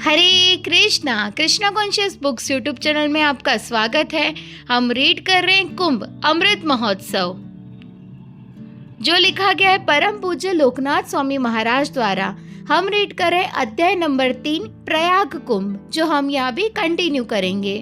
हरे Krishna. Krishna conscious books YouTube channel में आपका स्वागत है। हम रीड कर रहे हैं कुंभ अमृत महोत्सव, जो लिखा गया है परम पूज्य लोकनाथ स्वामी महाराज द्वारा। हम रीड कर रहे हैं अध्याय नंबर 3 प्रयाग कुंभ, जो हम यहाँ भी कंटिन्यू करेंगे।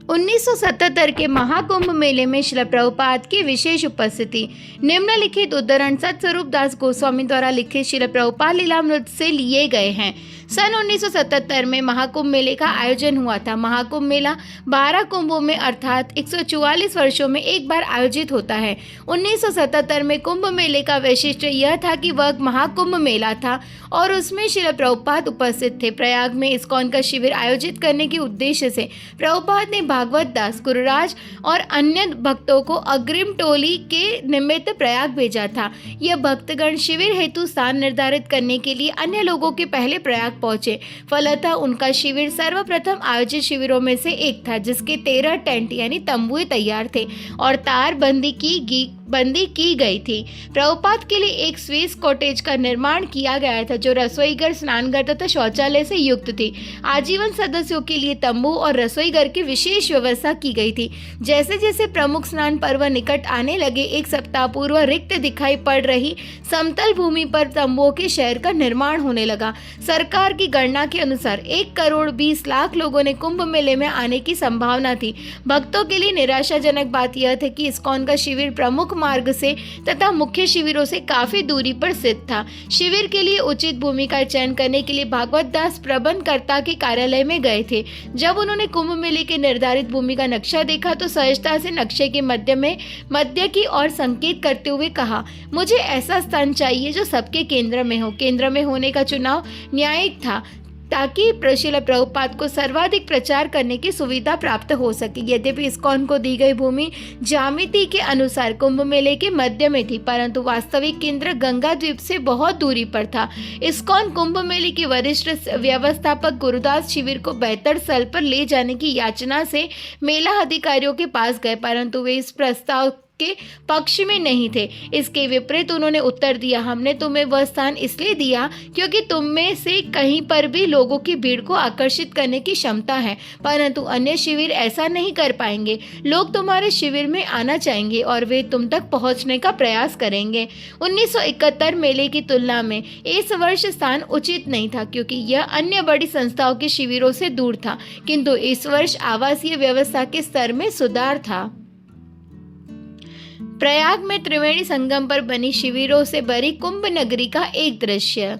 1977 के महाकुंभ मेले में श्रील प्रभुपाद की विशेष उपस्थिति। निम्नलिखित उद्धरण सतस्वरूप दास गोस्वामी द्वारा लिखित श्रील प्रभुपाद लीलामृत से लिए गए हैं। सन 1977 में महाकुंभ मेले का आयोजन हुआ था। महाकुंभ मेला 12 कुंभों में अर्थात 144 वर्षों में एक बार आयोजित होता है। 1977 में कुंभ मेले का वैशिष्ट्य यह था कि वह महाकुंभ मेला था और उसमें श्रील प्रभुपाद उपस्थित थे। प्रयाग में इस्कॉन का शिविर आयोजित करने के उद्देश्य से प्रभुपाद ने भागवत दास, गुरुराज और अन्य भक्तों को अग्रिम टोली के निमित्त प्रयाग भेजा था। यह भक्तगण शिविर हेतु स्थान निर्धारित करने के लिए अन्य लोगों के पहले प्रयाग पहुंचे। फलतः उनका शिविर सर्वप्रथम आयोजित शिविरों में से एक था, जिसके 13 टेंट यानी तंबुए तैयार थे और तार बंदी की गई थी। प्रभुपाद के लिए एक स्विस कॉटेज का निर्माण किया गया था, जो रसोईघर, स्नानघर तथा शौचालय से युक्त थी। आजीवन सदस्यों के लिए तंबू और रसोईघर की विशेष व्यवस्था की गई थी। जैसे जैसे प्रमुख स्नान पर्व निकट आने लगे, एक सप्ताह पूर्व रिक्त दिखाई पड़ रही समतल भूमि पर तंबुओं के शहर का निर्माण होने लगा। सरकार की गणना के अनुसार 1,20,00,000 लोगों ने कुंभ मेले में आने की संभावना थी। भक्तों के लिए निराशाजनक बात यह थी कि इस्कॉन का शिविर प्रमुख मार्ग से तथा मुख्य शिविरों से काफी दूरी पर स्थित था। शिविर के लिए उचित भूमि का चयन करने के लिए भागवत दास प्रबंधकर्ता के कार्यालय में गए थे। जब उन्होंने कुंभ मेले के निर्धारित भूमि का नक्शा देखा तो सहजता से नक्शे के मध्य की ओर संकेत करते हुए कहा, मुझे ऐसा स्थान चाहिए जो सबके केंद्र में हो। केंद्र में होने का चुनाव न्यायिक था, ताकि श्रील प्रभुपाद को सर्वाधिक प्रचार करने की सुविधा प्राप्त हो सके। यद्यपि इस्कॉन को दी गई भूमि ज्यामिति के अनुसार कुंभ मेले के मध्य में थी, परंतु वास्तविक केंद्र गंगा द्वीप से बहुत दूरी पर था। इस्कॉन कुंभ मेले के वरिष्ठ व्यवस्थापक गुरुदास शिविर को बेहतर स्थल पर ले जाने की याचना से मेला अधिकारियों के पास गए, परंतु वे इस प्रस्ताव के पक्ष में नहीं थे। इसके विपरीत उन्होंने उत्तर दिया, हमने तुम्हें वह स्थान इसलिए दिया क्योंकि तुम में से कहीं पर भी लोगों की भीड़ को आकर्षित करने की क्षमता है, परंतु अन्य शिविर ऐसा नहीं कर पाएंगे। लोग तुम्हारे शिविर में आना चाहेंगे और वे तुम तक पहुंचने का प्रयास करेंगे। 1971 मेले की तुलना में इस वर्ष स्थान उचित नहीं था, क्योंकि यह अन्य बड़ी संस्थाओं के शिविरों से दूर था, किंतु इस वर्ष आवासीय व्यवस्था के स्तर में सुधार था। प्रयाग में त्रिवेणी संगम पर बनी शिविरों से भरी कुंभ नगरी का एक दृश्य।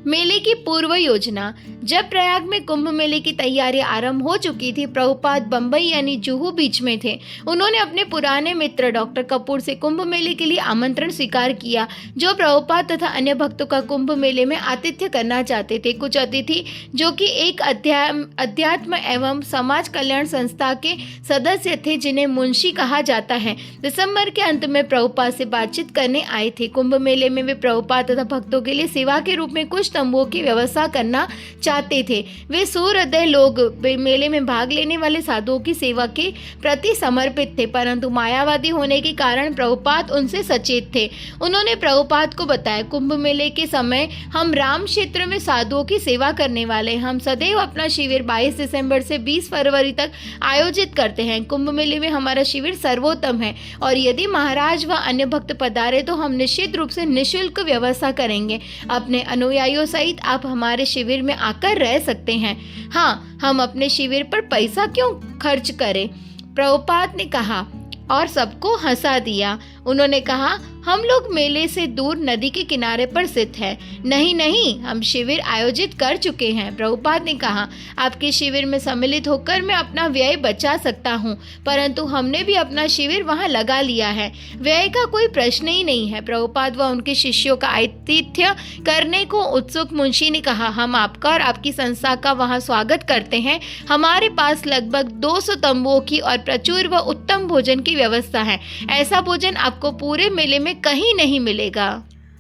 मेले की पूर्व योजना। जब प्रयाग में कुंभ मेले की तैयारी आरंभ हो चुकी थी, प्रभुपाद बंबई यानी जुहू बीच में थे। उन्होंने अपने पुराने मित्र डॉक्टर कपूर से कुंभ मेले के लिए आमंत्रण स्वीकार किया, जो प्रभुपाद तथा अन्य भक्तों का कुंभ मेले में आतिथ्य करना चाहते थे। कुछ अतिथि, जो कि एक अध्यात्म एवं समाज कल्याण संस्था के सदस्य थे, जिन्हें मुंशी कहा जाता है, दिसंबर के अंत में प्रभुपाद से बातचीत करने आए थे। कुंभ मेले में वे प्रभुपाद तथा भक्तों के लिए सेवा के रूप में कुछ तंबुओं की व्यवस्था करना चाहते थे। वे सुहृदय लोग मेले में भाग लेने वाले साधुओं की सेवा के प्रति समर्पित थे, परंतु मायावादी होने के कारण प्रभुपाद उनसे सचेत थे। उन्होंने प्रभुपाद को बताया, कुंभ मेले के समय हम राम क्षेत्र में साधुओं की सेवा करने वाले हैं। हम सदैव अपना शिविर 22 दिसंबर से 20 फरवरी तक आयोजित करते हैं। कुंभ मेले में हमारा शिविर सर्वोत्तम है और यदि महाराज व अन्य भक्त पधारे तो हम निश्चित रूप से निःशुल्क व्यवस्था करेंगे। अपने अनुयायियों सहित आप हमारे शिविर में आकर रह सकते हैं। हाँ, हम अपने शिविर पर पैसा क्यों खर्च करें? प्रभुपाद ने कहा और सबको हंसा दिया। उन्होंने कहा, हम लोग मेले से दूर नदी के किनारे पर स्थित हैं। नहीं नहीं, हम शिविर आयोजित कर चुके हैं। प्रभुपाद ने कहा, आपके शिविर में सम्मिलित होकर मैं अपना व्यय बचा सकता हूँ, परंतु हमने भी अपना शिविर वहाँ लगा लिया है। व्यय का कोई प्रश्न ही नहीं है। प्रभुपाद व उनके शिष्यों का आतिथ्य करने को उत्सुक मुंशी ने कहा, हम आपका और आपकी संस्था का वहाँ स्वागत करते हैं। हमारे पास लगभग 200 तंबुओं की और प्रचुर व उत्तम भोजन की व्यवस्था है। ऐसा भोजन आपको पूरे मेले में कहीं नहीं मिलेगा।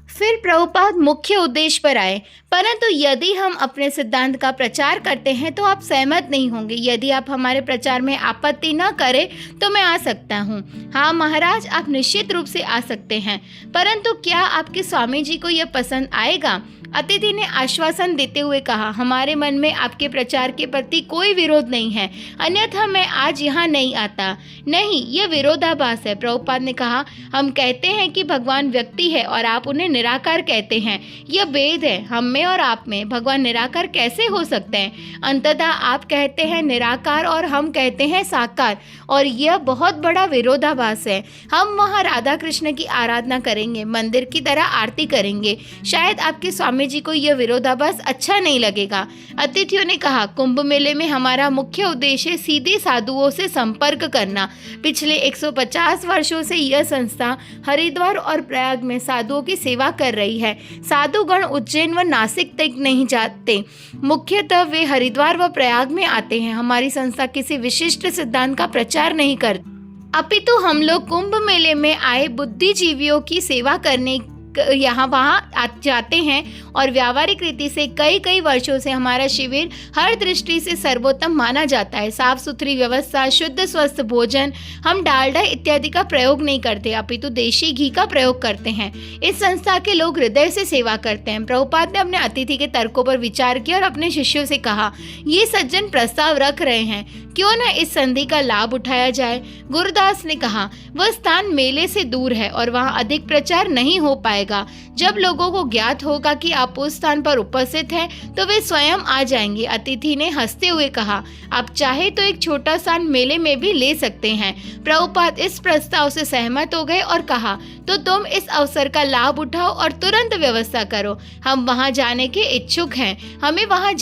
फिर प्रभुपाद मुख्य उद्देश्य पर आए, परंतु यदि हम अपने सिद्धांत का प्रचार करते हैं तो आप सहमत नहीं होंगे। यदि आप हमारे प्रचार में आपत्ति न करें तो मैं आ सकता हूँ। हाँ महाराज, आप निश्चित रूप से आ सकते हैं, परंतु क्या आपके स्वामी जी को यह पसंद आएगा? अतिथि ने आश्वासन देते हुए कहा, हमारे मन में आपके प्रचार के प्रति कोई विरोध नहीं है, अन्यथा मैं आज यहाँ नहीं आता। नहीं, यह विरोधाभास है। प्रभुपाद ने कहा, हम कहते हैं कि भगवान व्यक्ति है और आप उन्हें निराकार कहते हैं। यह भेद है हम में और आप में। भगवान निराकार कैसे हो सकते हैं? अंततः आप कहते हैं निराकार और हम कहते हैं साकार, और यह बहुत बड़ा विरोधाभास है। हम वहाँ राधा कृष्ण की आराधना करेंगे, मंदिर की तरह आरती करेंगे। शायद आपके स्वामी जी को यह विरोधाभास अच्छा नहीं लगेगा। अतिथियों ने कहा, कुंभ मेले में हमारा मुख्य उद्देश्य सीधे साधुओं से संपर्क करना। पिछले 150 वर्षों से यह संस्था हरिद्वार और प्रयाग में साधुओं की सेवा कर रही है। साधुगण उज्जैन व नासिक तक नहीं जाते, मुख्यतः वे हरिद्वार व प्रयाग में आते हैं। हमारी संस्था किसी विशिष्ट सिद्धांत का प्रचार नहीं करती, अपितु हम लोग कुंभ मेले में आए बुद्धिजीवियों की सेवा करने यहाँ वहाँ जाते हैं, और व्यावहारिक रीति से कई वर्षों से हमारा शिविर हर दृष्टि से सर्वोत्तम माना जाता है। साफ सुथरी व्यवस्था, शुद्ध स्वस्थ भोजन, हम डालडा इत्यादि का प्रयोग नहीं करते, अपितु देशी घी का प्रयोग करते हैं। इस संस्था के लोग हृदय से सेवा करते हैं। प्रभुपाद ने अपने अतिथि के तर्कों पर विचार किया और अपने शिष्यों से कहा, ये सज्जन प्रस्ताव रख रहे हैं, क्यों न इस संधि का लाभ उठाया जाए। गुरुदास ने कहा, वह स्थान मेले से दूर है और वहाँ अधिक प्रचार नहीं हो पाएगा। जब लोगों को ज्ञात होगा कि आप उस स्थान पर उपस्थित हैं, तो वे स्वयं आ जाएंगे। अतिथि ने हंसते हुए कहा, आप चाहे तो एक छोटा स्थान मेले में भी ले सकते हैं। प्रभुपाद इस प्रस्ताव से सहमत हो गए और कहा, तो तुम इस अवसर का लाभ उठाओ और तुरंत व्यवस्था करो। हम वहां जाने के इच्छुक हैं, हमें वहां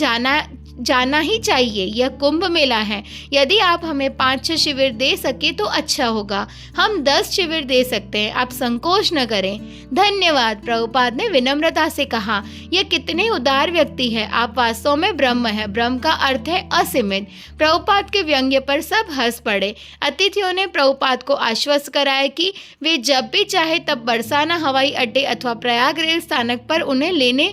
जाना ही चाहिए। यह कुंभ मेला है। यदि आप हमें 5-6 शिविर दे सके तो अच्छा होगा। हम 10 शिविर दे सकते हैं, आप संकोच न करें। धन्यवाद, प्रभुपाद ने विनम्रता से कहा। यह कितने उदार व्यक्ति है। आप वास्तव में ब्रह्म है। ब्रह्म का अर्थ है असीमित। प्रभुपाद के व्यंग्य पर सब हंस पड़े। अतिथियों ने प्रभुपाद को आश्वस्त कराया कि वे जब भी चाहे तब बरसाना हवाई अड्डे अथवा प्रयाग रेल स्थानक पर उन्हें लेने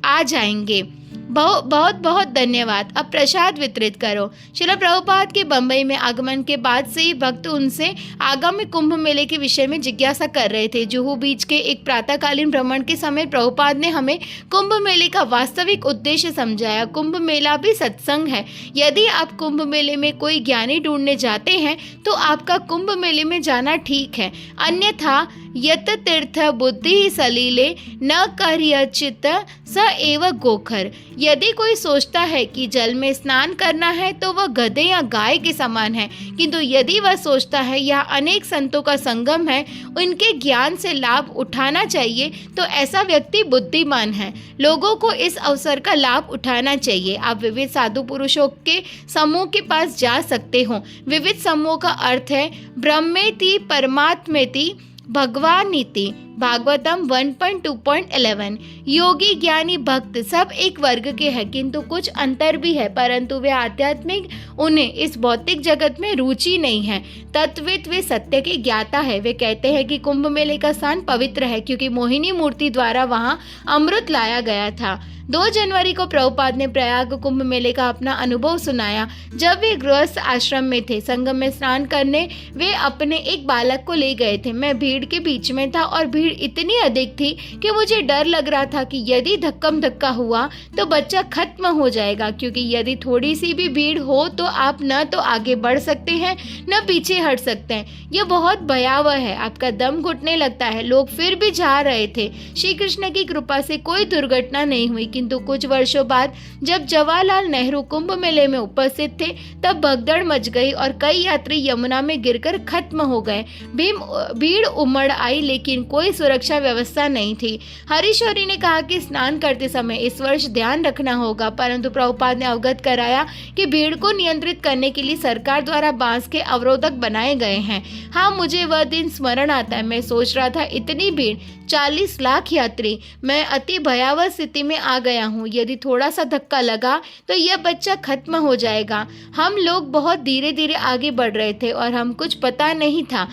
आ जाएंगे। बहुत बहुत धन्यवाद। अब प्रसाद वितरित करो। श्रील प्रभुपाद के बम्बई में आगमन के बाद से ही भक्त उनसे आगामी कुंभ मेले के विषय में जिज्ञासा कर रहे थे। जुहू बीच के एक प्रातःकालीन भ्रमण के समय प्रभुपाद ने हमें कुंभ मेले का वास्तविक उद्देश्य समझाया। कुंभ मेला भी सत्संग है। यदि आप कुंभ मेले में कोई ज्ञानी ढूंढने जाते हैं तो आपका कुंभ मेले में जाना ठीक है, अन्यथा यत तीर्थ बुद्धि सलीले न कर्यचित स एव गोखर। यदि कोई सोचता है कि जल में स्नान करना है तो वह गधे या गाय के समान है, किंतु यदि वह सोचता है यह अनेक संतों का संगम है, उनके ज्ञान से लाभ उठाना चाहिए, तो ऐसा व्यक्ति बुद्धिमान है। लोगों को इस अवसर का लाभ उठाना चाहिए। आप विविध साधु पुरुषों के समूह के पास जा सकते हो। विविध समूह का अर्थ है ब्रह्मेति परमात्मेति भगवानीति। भागवतम 1.2.11। योगी ज्ञानी भक्त सब एक वर्ग के हैं, किंतु कुछ अंतर भी है, परंतु वे आध्यात्मिक, उन्हें इस भौतिक जगत में रुचि नहीं है। तत्वित वे सत्य के ज्ञाता है। वे कहते हैं कि कुंभ मेले का स्थान पवित्र है क्योंकि मोहिनी मूर्ति द्वारा वहाँ अमृत लाया गया था। 2 जनवरी को प्रभुपाद ने प्रयाग कुंभ मेले का अपना अनुभव सुनाया। जब वे गृहस्थ आश्रम में थे, संगम में स्नान करने वे अपने एक बालक को ले गए थे। मैं भीड़ के बीच में था और भीड़ इतनी अधिक थी कि मुझे डर लग रहा था कि यदि धक्कम धक्का हुआ तो बच्चा खत्म हो जाएगा, क्योंकि यदि थोड़ी सी भी भीड़ हो तो आप न तो आगे बढ़ सकते हैं न पीछे हट सकते हैं। यह बहुत भयावह है। आपका दम घुटने लगता है। लोग फिर भी जा रहे थे। श्री कृष्ण की कृपा से कोई दुर्घटना नहीं हुई, किंतु कुछ वर्षों बाद जब जवाहरलाल नेहरू कुंभ मेले में उपस्थित थे तब भगदड़ मच गई और कई यात्री यमुना में गिरकर खत्म हो गए। भीड़ उमड़ आई, लेकिन कोई सुरक्षा व्यवस्था नहीं थी। हरीश्वरी ने कहा कि स्नान करते समय इस वर्ष ध्यान रखना होगा, परंतु प्रभुपाद ने अवगत कराया कि भीड़ को नियंत्रित करने के लिए सरकार द्वारा बांस के अवरोधक बनाए गए हैं। हाँ, मुझे वह दिन स्मरण आता है। मैं सोच रहा था, इतनी भीड़, 40 लाख यात्री, मैं अति भयावह स्थिति में आ गया हूँ। यदि थोड़ा सा धक्का लगा तो यह बच्चा खत्म हो जाएगा। हम लोग बहुत धीरे धीरे आगे बढ़ रहे थे और हम कुछ पता नहीं था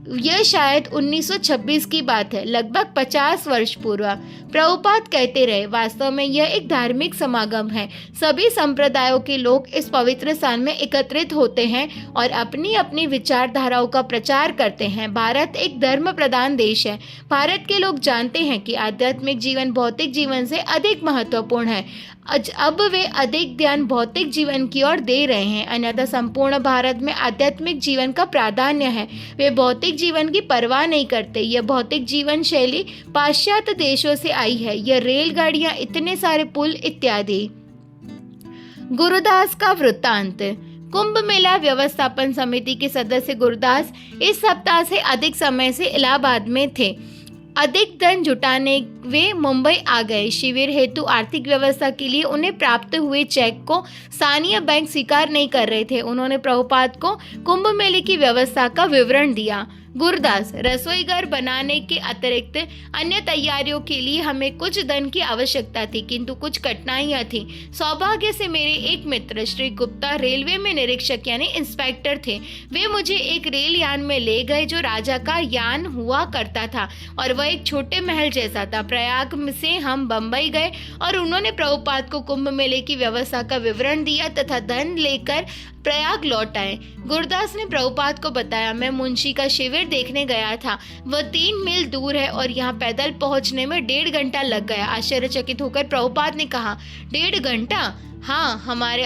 यह शायद 1926 की बात है, लगभग 50 वर्ष पूर्व। प्रभुपाद कहते रहे, वास्तव में यह एक धार्मिक समागम है। सभी संप्रदायों के लोग इस पवित्र स्थान में एकत्रित होते हैं और अपनी अपनी विचारधाराओं का प्रचार करते हैं। भारत एक धर्म प्रधान देश है। भारत के लोग जानते हैं कि आध्यात्मिक जीवन भौतिक जीवन से अधिक महत्वपूर्ण है। अब वे अधिक ध्यान भौतिक जीवन की ओर दे रहे हैं, अन्यथा संपूर्ण भारत में आध्यात्मिक जीवन का प्राधान्य है। वे भौतिक जीवन की परवाह नहीं करते। यह भौतिक जीवन शैली पाश्चात्य देशों से आई है। यह रेलगाड़ियां, इतने सारे पुल इत्यादि। गुरुदास का वृत्तांत। कुंभ मेला व्यवस्थापन समिति के सदस्य गुरुदास इस सप्ताह से अधिक समय से इलाहाबाद में थे। अधिक धन जुटाने वे मुंबई आ गए। शिविर हेतु आर्थिक व्यवस्था के लिए उन्हें प्राप्त हुए चेक को स्थानीय बैंक स्वीकार नहीं कर रहे थे। उन्होंने प्रभुपाद को कुंभ मेले की व्यवस्था का विवरण दिया। गुरुदास, रसोई घर बनाने के अतिरिक्त अन्य तैयारियों के लिए हमें कुछ धन की आवश्यकता थी, किंतु कुछ कठिनाइयां थी। सौभाग्य से मेरे एक मित्र श्री गुप्ता रेलवे में निरीक्षक यानी इंस्पेक्टर थे। वे मुझे एक रेल यान में ले गए जो राजा का यान हुआ करता था और वह एक छोटे महल जैसा था। प्रयाग से हम बम्बई गए और उन्होंने प्रभुपाद को कुंभ मेले की व्यवस्था का विवरण दिया तथा धन लेकर प्रयाग लौट आए। गुरुदास ने प्रभुपाद को बताया, मैं मुंशी का शिविर देखने गया था। वह 3 मील दूर है और यहाँ पैदल पहुँचने में 1.5 घंटा लग गया। आश्चर्यचकित होकर प्रभुपाद ने कहा, 1.5 घंटा? हाँ, हमारे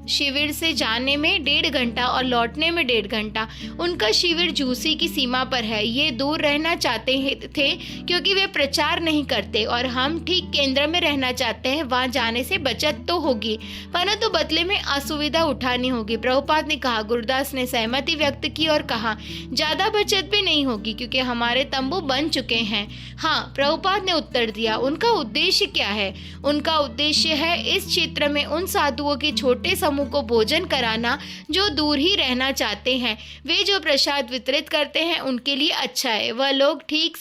शिविर से जाने में 1.5 घंटा और लौटने में 1.5 घंटा। उनका शिविर झूसी की सीमा पर है। ये दूर रहना चाहते थे क्योंकि वे प्रचार नहीं करते और हम ठीक केंद्र में रहना चाहते हैं। वहाँ जाने से बचत तो होगी, परंतु बदले में असुविधा उठानी होगी। प्रभुपाद ने कहा। गुरुदास ने सहमति व्यक्त की और कहा, ज्यादा बचत भी नहीं होगी क्योंकि हमारे तंबू बन चुके हैं। हाँ, प्रभुपाद ने उत्तर दिया। उनका उद्देश्य क्या है? उनका उद्देश्य है इस क्षेत्र में उन साधुओं के छोटे समूह को भोजन कराना जो दूर ही रहना चाहते हैं। वे जो प्रसाद वितरित करते हैं उनके लिए अच्छा है। वह लोग ठीक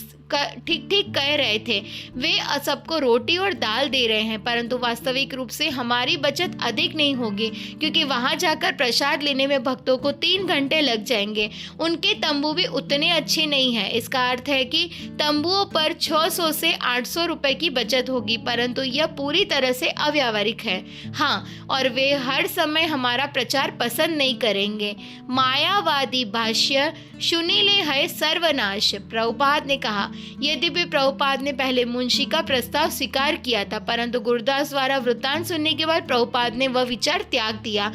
कह रहे थे। वे सबको रोटी और दाल दे रहे हैं, परंतु वास्तविक रूप से हमारी बचत अधिक नहीं होगी क्योंकि वहां जाकर प्रसाद लेने में भक्तों को 3 घंटे लग जाएंगे। उनके तंबू भी उतने अच्छे नहीं हैं। इसका अर्थ है कि तंबुओं पर 600 से 800 रुपए की बचत होगी, परंतु यह पूरी तरह से अव्यावहारिक है। हाँ, और वे हर समय हमारा प्रचार पसंद नहीं करेंगे। मायावादी भाष्य सुनीले है सर्वनाश। प्रभुपाद ने कहा। यद्यपि प्रभुपाद ने पहले मुंशी का प्रस्ताव स्वीकार किया था, परंतु गुरुदास द्वारा वृत्तांत सुनने के बाद प्रभुपाद ने वह विचार त्याग दिया।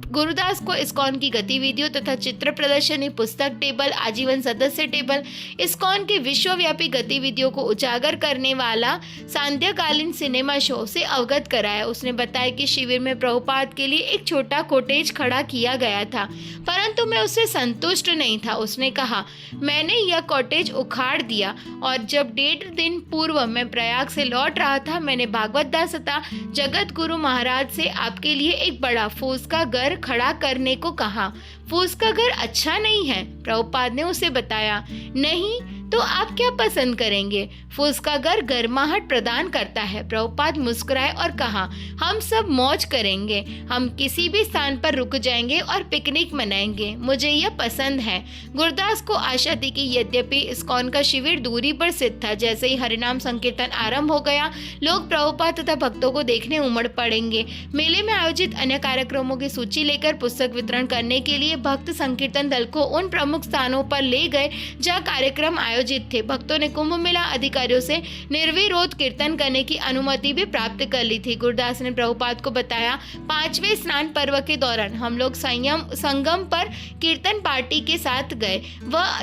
गुरुदास को इस्कॉन की गतिविधियों तथा चित्र प्रदर्शनी, पुस्तक टेबल, आजीवन सदस्य टेबल, इस्कॉन के विश्वव्यापी गतिविधियों को उजागर करने वाला सांध्यकालीन सिनेमा शो से अवगत कराया। उसने बताया कि शिविर में प्रभुपाद के लिए एक छोटा कॉटेज खड़ा किया गया था, परंतु मैं उससे संतुष्ट नहीं था। उसने कहा, मैंने यह कॉटेज उखाड़ दिया और जब 1.5 दिन पूर्व मैं प्रयाग से लौट रहा था, मैंने भागवत दास तथा जगत गुरु महाराज से आपके लिए एक बड़ा फूस का घर खड़ा करने को कहा। फूस का घर अच्छा नहीं है? प्रभुपाद ने उसे बताया। नहीं तो आप क्या पसंद करेंगे? फूस का घर गर्माहट प्रदान करता है। प्रभुपाद मुस्कुराए और कहा, हम सब मौज करेंगे। हम किसी भी स्थान पर रुक जाएंगे और पिकनिक मनाएंगे। मुझे यह पसंद है। गुरुदास को आशा थी कि यद्यपि इस्कॉन का शिविर दूरी पर स्थित था, जैसे ही हरिनाम संकीर्तन आरंभ हो गया, लोग प्रभुपाद तथा भक्तों को देखने उमड़ पड़ेंगे। मेले में आयोजित अन्य कार्यक्रमों की सूची लेकर पुस्तक वितरण करने के लिए भक्त संकीर्तन दल को उन प्रमुख स्थानों पर ले गए जहाँ कार्यक्रम आयोजित थे। भक्तों ने कुंभ मेला अधिकारियों से निर्विरोध कीर्तन करने की अनुमति भी प्राप्त कर ली थी। गुरुदास ने प्रभुपाद को बताया, 5वें स्नान पर्व के दौरान हम लोग संगम पर कीर्तन पार्टी के साथ गए।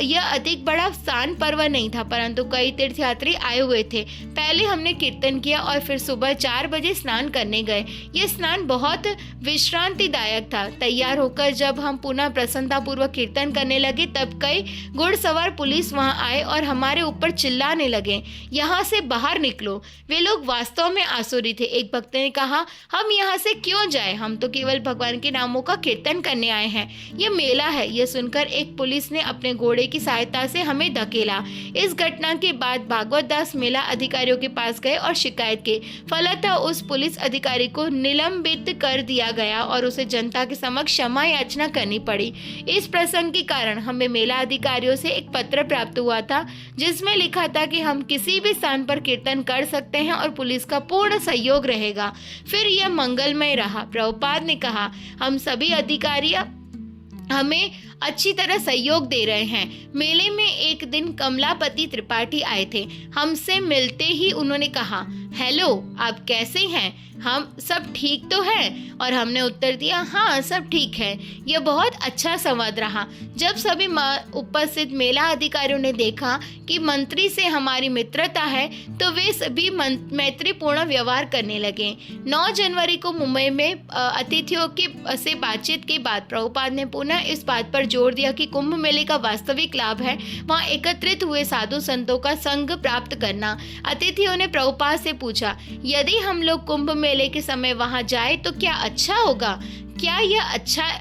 यह अधिक बड़ा स्नान पर्व नहीं था, परंतु कई तीर्थयात्री आए हुए थे। पहले हमने कीर्तन किया और फिर सुबह 4 बजे स्नान करने गए। यह स्नान बहुत विश्रांतिदायक था। तैयार होकर जब हम पुनः प्रसन्नतापूर्वक कीर्तन करने लगे, तब कई घुड़सवार पुलिस वहां आए और हमारे ऊपर चिल्लाने लगे, यहाँ से बाहर निकलो। वे लोग वास्तव में आसुरी थे। एक भक्त ने कहा, हम यहाँ से क्यों जाएं? हम तो केवल भगवान के नामों का कीर्तन करने आए हैं। यह मेला है। यह सुनकर एक पुलिस ने अपने घोड़े की सहायता से हमें धकेला। इस घटना के बाद भागवत दास मेला अधिकारियों के पास गए और शिकायत की। फलतः उस पुलिस अधिकारी को निलंबित कर दिया गया और उसे जनता के समक्ष क्षमा याचना करनी पड़ी। इस प्रसंग के कारण हमें मेला अधिकारियों से एक पत्र प्राप्त हुआ था जिसमें लिखा था कि हम किसी भी स्थान पर कीर्तन कर सकते हैं और पुलिस का पूर्ण सहयोग रहेगा। फिर यह मंगलमय रहा। प्रभुपाद ने कहा, हम सभी अधिकारी हमें अच्छी तरह सहयोग दे रहे हैं। मेले में एक दिन कमलापति त्रिपाठी आए थे। हमसे मिलते ही उन्होंने कहा, हेलो, आप कैसे हैं? हम सब ठीक तो हैं? और हमने उत्तर दिया, हाँ सब ठीक है। यह बहुत अच्छा संवाद रहा। जब सभी उपस्थित मेला अधिकारियों ने देखा कि मंत्री से हमारी मित्रता है तो वे सभी मैत्रीपूर्ण व्यवहार करने लगे। 9 जनवरी को मुंबई में अतिथियों से बातचीत के बाद प्रभुपाद ने पुनः इस बात पर जोर दिया कि कुंभ मेले का वास्तविक लाभ है वहाँ एकत्रित हुए साधु संतों का संग प्राप्त करना। अतिथियों ने प्रभुपाद से पूछा, यदि हम लोग कुंभ मेले के समय वहाँ जाए तो क्या अच्छा होगा? क्या यह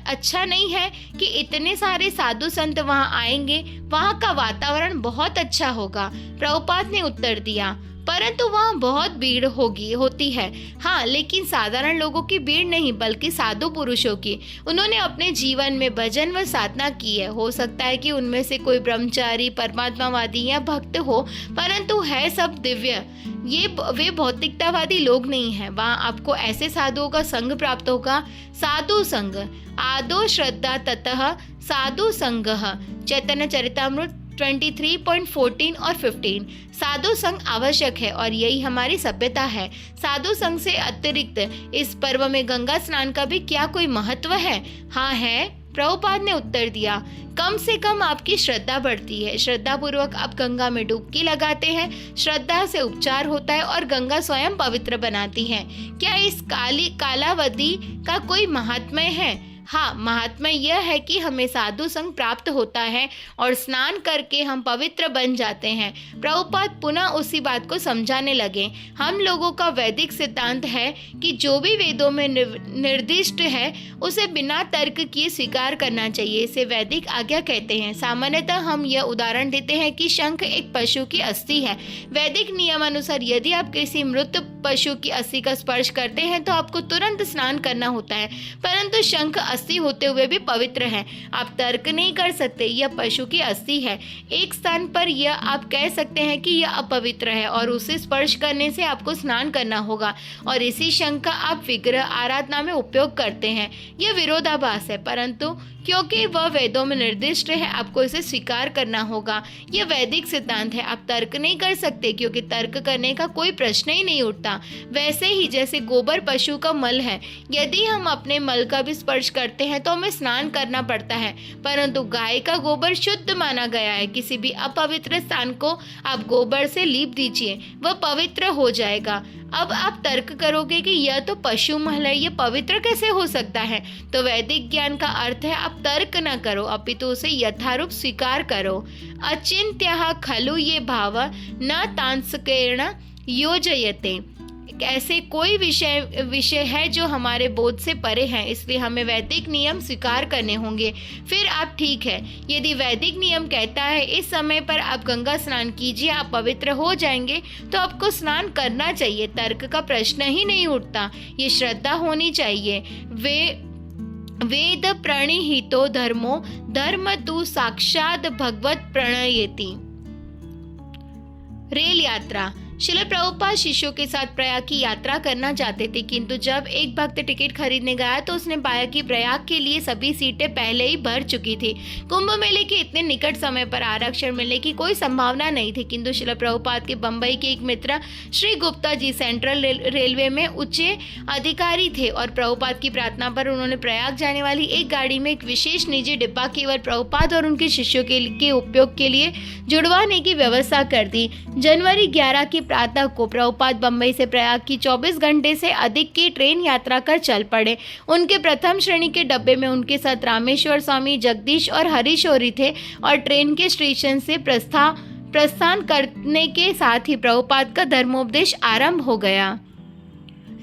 अच्छा नहीं है कि इतने सारे साधु संत वहाँ आएंगे? वहाँ का वातावरण बहुत अच्छा होगा। प्रभुपाद ने उत्तर दिया, परंतु वहाँ बहुत भीड़ होती है। हाँ, लेकिन साधारण लोगों की भीड़ नहीं बल्कि साधु पुरुषों की। उन्होंने अपने जीवन में भजन व साधना की है। हो सकता है कि उनमें से कोई ब्रह्मचारी, परमात्मावादी या भक्त हो, परंतु है सब दिव्य। वे भौतिकतावादी लोग नहीं हैं। वहाँ आपको ऐसे साधुओं का संग प्राप्त होगा। साधु संग आदो श्रद्धा ततः साधु संगः। चैतन्य चरितामृत 23.14 और 15। साधु संग आवश्यक है और यही हमारी सभ्यता है। साधु संग से अतिरिक्त इस पर्व में गंगा स्नान का भी क्या कोई महत्व है? हाँ है। प्रभुपाद ने उत्तर दिया, कम से कम आपकी श्रद्धा बढ़ती है। श्रद्धा पूर्वक आप गंगा में डुबकी लगाते हैं। श्रद्धा से उपचार होता है और गंगा स्वयं पवित्र बनाती है। क्या इस कालावधि का कोई महात्म्य है? हाँ, महात्मा यह है कि हमें साधु संग प्राप्त होता है और स्नान करके हम पवित्र बन जाते हैं। प्रभुपाद पुनः उसी बात को समझाने लगे। हम लोगों का वैदिक सिद्धांत है कि जो भी वेदों में निर्दिष्ट है उसे बिना तर्क किए स्वीकार करना चाहिए। इसे वैदिक आज्ञा कहते हैं। सामान्यतः हम यह उदाहरण देते हैं कि शंख एक पशु की अस्थि है। वैदिक नियम अनुसार यदि आप किसी मृत पशु की अस्थि का स्पर्श करते हैं तो आपको तुरंत स्नान करना होता है, परंतु शंख अस्थि होते हुए भी पवित्र है। आप तर्क नहीं कर सकते, यह पशु की अस्थि है। एक स्थान पर यह आप कह सकते हैं कि यह अपवित्र है और उसे स्पर्श करने से आपको स्नान करना होगा और इसी शंख का आप विग्रह आराधना में उपयोग करते हैं। यह विरोधाभास है, परंतु क्योंकि वह वेदों में निर्दिष्ट है आपको इसे स्वीकार करना होगा। यह वैदिक सिद्धांत है। आप तर्क नहीं कर सकते क्योंकि तर्क करने का कोई प्रश्न ही नहीं उठता। वैसे ही जैसे गोबर पशु का मल है, यदि हम अपने मल का भी स्पर्श करते हैं तो हमें स्नान करना पड़ता है, परंतु गाय का गोबर शुद्ध माना गया है। किसी भी अपवित्र स्थान को आप गोबर से लीप दीजिए, वह पवित्र हो जाएगा। अब आप तर्क करोगे कि यह तो पशु मल है, यह पवित्र कैसे हो सकता है? तो वैदिक ज्ञान का अर्थ है आप तर्क न करो अपितु उसे यथारूप स्वीकार करो। अचिंत्यः खलु ये भाव न तांसकेण योजयते। ऐसे कोई विषय है जो हमारे बोध से परे हैं, इसलिए हमें वैदिक नियम स्वीकार करने होंगे। फिर आप ठीक है, यदि वैदिक नियम कहता है इस समय पर आप गंगा स्नान कीजिए, आप पवित्र हो जाएंगे, तो आपको स्नान करना चाहिए। तर्क का प्रश्न ही नहीं उठता। ये श्रद्धा होनी चाहिए। वेद प्रणिहितो धर्मो धर्म तु साक्षात भगवत प्रणयति। रेल यात्रा। श्रील प्रभुपाद शिष्यों के साथ प्रयाग की यात्रा करना चाहते थे, किंतु जब एक भक्त टिकट खरीदने गया तो उसने पाया कि प्रयाग के लिए सभी सीटें पहले ही भर चुकी थी। कुंभ मेले के इतने निकट समय पर आरक्षण मिलने की कोई संभावना नहीं थी, किंतु श्रील प्रभुपाद के बम्बई के एक मित्र श्री गुप्ता जी सेंट्रल रेलवे में उच्च अधिकारी थे और प्रभुपाद की प्रार्थना पर उन्होंने प्रयाग जाने वाली एक गाड़ी में एक विशेष निजी डिब्बा केवल प्रभुपाद और उनके शिष्यों के उपयोग के लिए जुड़वाने की व्यवस्था कर दी। जनवरी 11 की प्रातः को प्रभुपाद बम्बई से प्रयाग की 24 घंटे से अधिक की ट्रेन यात्रा कर चल पड़े। उनके प्रथम श्रेणी के डब्बे में उनके साथ रामेश्वर स्वामी, जगदीश और हरीशौरी थे और ट्रेन के स्टेशन से प्रस्थान करने के साथ ही प्रभुपाद का धर्मोपदेश आरंभ हो गया।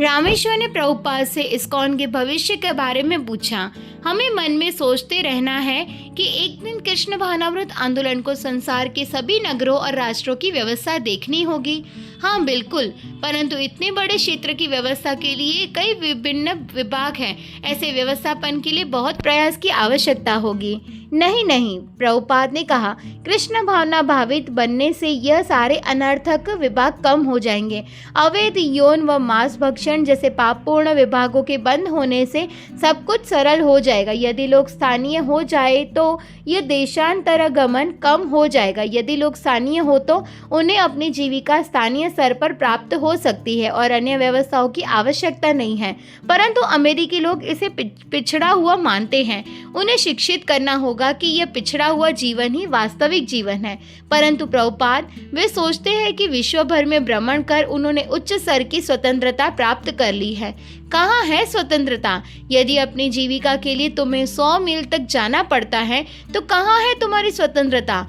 रामेश्वर ने प्रभुपाद से इस्कॉन के भविष्य के बारे में पूछा। हमें मन में सोचते रहना है कि एक दिन कृष्ण भावनामृत आंदोलन को संसार के सभी नगरों और राष्ट्रों की व्यवस्था देखनी होगी। हाँ बिल्कुल, परंतु इतने बड़े क्षेत्र की व्यवस्था के लिए कई विभिन्न विभाग हैं। ऐसे व्यवस्थापन के लिए बहुत प्रयास की आवश्यकता होगी। नहीं, प्रभुपाद ने कहा, कृष्ण भावना भावित बनने से यह सारे अनर्थक विभाग कम हो जाएंगे। अवैध यौन व मांस भक्षण जैसे पापपूर्ण विभागों के बंद होने से सब कुछ सरल हो जाएगा। यदि लोग स्थानीय हो जाए तो यह देशांतरगमन कम हो जाएगा। यदि लोग स्थानीय हो तो उन्हें अपनी जीविका स्थानीय स्तर पर प्राप्त हो सकती है और अन्य व्यवस्थाओं की आवश्यकता नहीं है। परंतु अमेरिकी लोग इसे पिछड़ा हुआ मानते हैं। उन्हें शिक्षित करना होगा कि यह पिछड़ा हुआ जीवन ही वास्तविक जीवन है। परंतु प्रभुपाद वे सोचते हैं कि विश्व भर में भ्रमण कर उन्होंने उच्च स्तर की स्वतंत्रता प्राप्त कर ली है। कहाँ है स्वतंत्रता? यदि अपनी जीविका के लिए तुम्हें 100 मील तक जाना पड़ता है तो कहाँ है तुम्हारी स्वतंत्रता?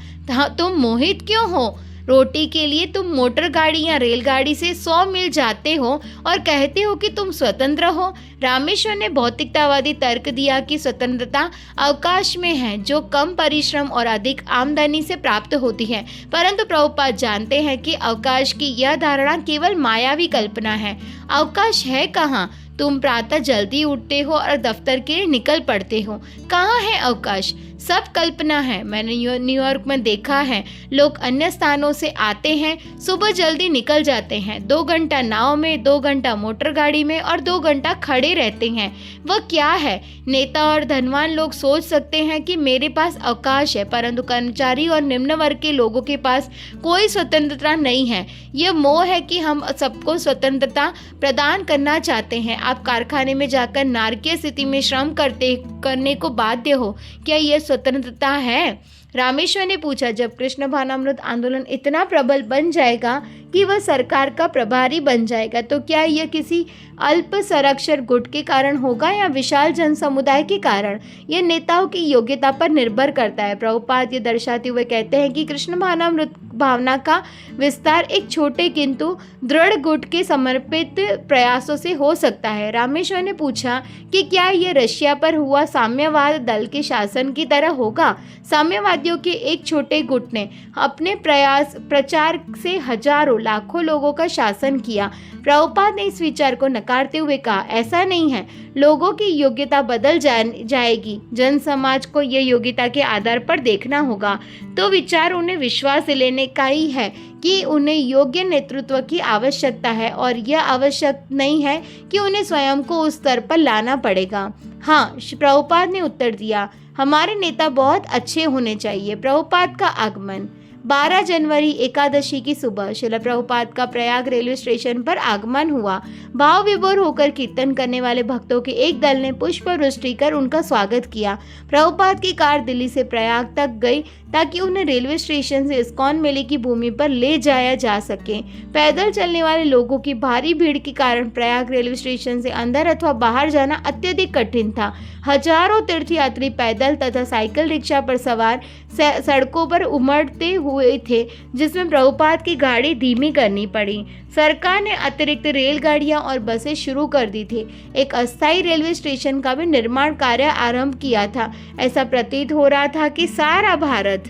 तुम मोहित क्यों हो? रोटी के लिए तुम मोटर गाड़ी या रेलगाड़ी से 100 मील जाते हो और कहते हो कि तुम स्वतंत्र हो। रामेश्वर ने भौतिकतावादी तर्क दिया कि स्वतंत्रता अवकाश में है, जो कम परिश्रम और अधिक आमदनी से प्राप्त होती है। परंतु प्रभुपाद जानते हैं कि अवकाश की यह धारणा केवल मायावी कल्पना है। अवकाश है कहाँ? तुम प्रातः जल्दी उठते हो और दफ्तर के लिए निकल पड़ते हो। कहाँ है अवकाश? सब कल्पना है। मैंने न्यूयॉर्क में देखा है, लोग अन्य स्थानों से आते हैं, सुबह जल्दी निकल जाते हैं, 2 घंटा नाव में, 2 घंटा मोटर गाड़ी में और 2 घंटा खड़े रहते हैं। वह क्या है? नेता और धनवान लोग सोच सकते हैं कि मेरे पास अवकाश है, परंतु कर्मचारी और निम्न वर्ग के लोगों के पास कोई स्वतंत्रता नहीं है। यह मोह है कि हम सबको स्वतंत्रता प्रदान करना चाहते हैं। आप कारखाने में जाकर नारकीय स्थिति में श्रम करने को बाध्य हो। क्या यह स्वतंत्रता है? रामेश्वर ने पूछा। जब कृष्ण भावनामृत आंदोलन इतना प्रबल बन जाएगा कि वह सरकार का प्रभारी बन जाएगा तो क्या यह किसी अल्प संरक्षक गुट के कारण होगा या विशाल जन समुदाय के कारण? यह नेताओं की योग्यता पर निर्भर करता है। प्रभुपाद ये दर्शाते हुए कहते हैं कि कृष्ण भावनामृत भावना का विस्तार एक छोटे किंतु दृढ़ गुट के समर्पित प्रयासों से हो सकता है। रामेश्वर ने पूछा कि क्या यह रशिया पर हुआ साम्यवाद दल के शासन की तरह होगा? साम्यवादियों के एक छोटे गुट ने अपने प्रचार से हजारों लाखों लोगों का शासन किया। प्रभुपाद ने इस विचार को नकारते हुए कहा, ऐसा नहीं है। लोगों की योग्यता बदल जाएगी। जन समाज को यह योग्यता के आधार पर देखना होगा। तो विचार उन्हें विश्वास दिलाने का ही है कि उन्हें योग्य नेतृत्व की आवश्यकता है और यह आवश्यक नहीं है कि उन्हें स्वयं को उस स्तर पर लाना पड़ेगा। हाँ, प्रभुपाद ने उत्तर दिया, हमारे नेता बहुत अच्छे होने चाहिए। प्रभुपाद का आगमन 12 जनवरी एकादशी की सुबह श्रील प्रभुपाद का प्रयाग रेलवे स्टेशन पर आगमन हुआ। भाव विभोर होकर कीर्तन करने वाले भक्तों के एक दल ने पुष्प वृष्टि कर उनका स्वागत किया। प्रभुपाद की कार दिल्ली से प्रयाग तक गई ताकि उन्हें रेलवे स्टेशन से इस्कॉन मेले की भूमि पर ले जाया जा सके। पैदल चलने वाले लोगों की भारी भीड़ के कारण प्रयाग रेलवे स्टेशन से अंदर अथवा बाहर जाना अत्यधिक कठिन था। हजारों तीर्थयात्री पैदल तथा साइकिल रिक्शा पर सवार सड़कों पर उमड़ते हुए थे, जिसमें प्रभुपाद की गाड़ी धीमी करनी पड़ी। सरकार ने अतिरिक्त रेलगाड़ियां और बसें शुरू कर दी थी। एक अस्थायी रेलवे स्टेशन का भी निर्माण कार्य आरंभ किया था। ऐसा प्रतीत हो रहा था कि सारा भारत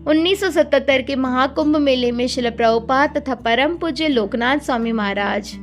1977 के महाकुंभ मेले में श्रील प्रभुपाद तथा परम पूज्य लोकनाथ स्वामी महाराज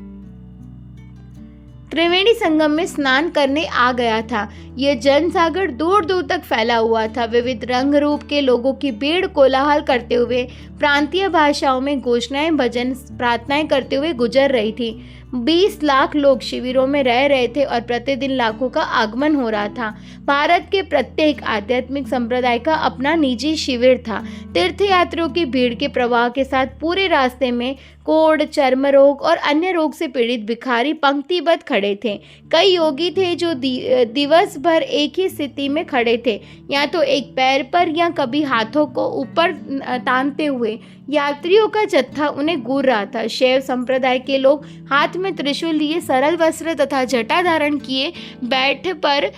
त्रिवेणी संगम में स्नान करने आ गया था। यह जनसागर दूर दूर तक फैला हुआ था। विविध रंग रूप के लोगों की भीड़ कोलाहल करते हुए प्रांतीय भाषाओं में घोषणाएं, भजन, प्रार्थनाएं करते हुए गुजर रही थी। 20 लाख लोग शिविरों में रह रहे थे और प्रतिदिन लाखों का आगमन हो रहा था। भारत के प्रत्येक आध्यात्मिक संप्रदाय का अपना निजी शिविर था। तीर्थयात्रियों की भीड़ के प्रवाह के साथ पूरे रास्ते में कोढ़, चर्म रोग और अन्य रोग से पीड़ित भिखारी पंक्तिबद्ध खड़े थे। कई योगी थे जो दिवस भर एक ही स्थिति में खड़े थे, या तो एक पैर पर या कभी हाथों को ऊपर तानते हुए। यात्रियों का जत्था उन्हें घूर रहा था। शैव संप्रदाय के लोग हाथ में त्रिशूल लिए, सरल वस्त्र तथा जटा धारण किए बैठकर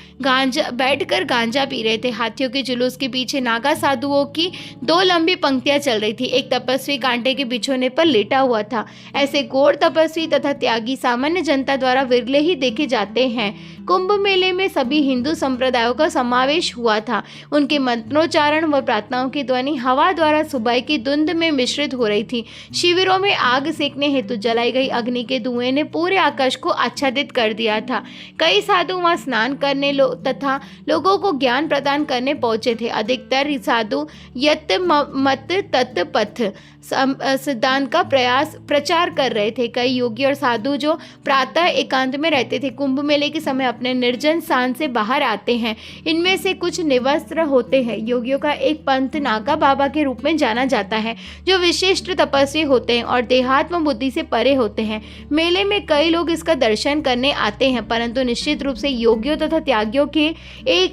गांजा पी रहे थे। हाथियों के जुलूस के पीछे नागा साधुओं की 2 लंबी पंक्तियां चल रही थी। एक तपस्वी कांटे के बिछोने पर लेटा हुआ था। ऐसे घोर तपस्वी तथा त्यागी सामान्य जनता द्वारा विरले ही देखे जाते हैं। कुंभ मेले में सभी हिंदू संप्रदायों का समावेश हुआ था। उनके मंत्रोच्चारण व प्रार्थनाओं की ध्वनि हवा द्वारा सुबह की धुंध में मिश्रित हो रही थी। शिविरों में आग सेकने हेतु जलाई गई अग्नि के धुएं ने पूरे आकाश को आच्छादित कर दिया था। कई साधु वहां स्नान करने तथा लोगों को ज्ञान प्रदान करने पहुंचे थे। अधिकतर साधु यत मत तत् पथ सिद्धांत का प्रचार कर रहे थे। कई योगी और साधु जो प्रातः एकांत में रहते थे, कुंभ मेले के समय अपने निर्जन स्थान से बाहर आते हैं। इनमें से कुछ निवस्त्र होते हैं। योगियों का एक पंथ नागा बाबा के रूप में जाना जाता है, जो विशिष्ट तपस्वी होते हैं और देहात्म बुद्धि से परे होते हैं। मेले में कई लोग इसका दर्शन करने आते हैं, परंतु निश्चित रूप से योगियों तथा त्यागियों के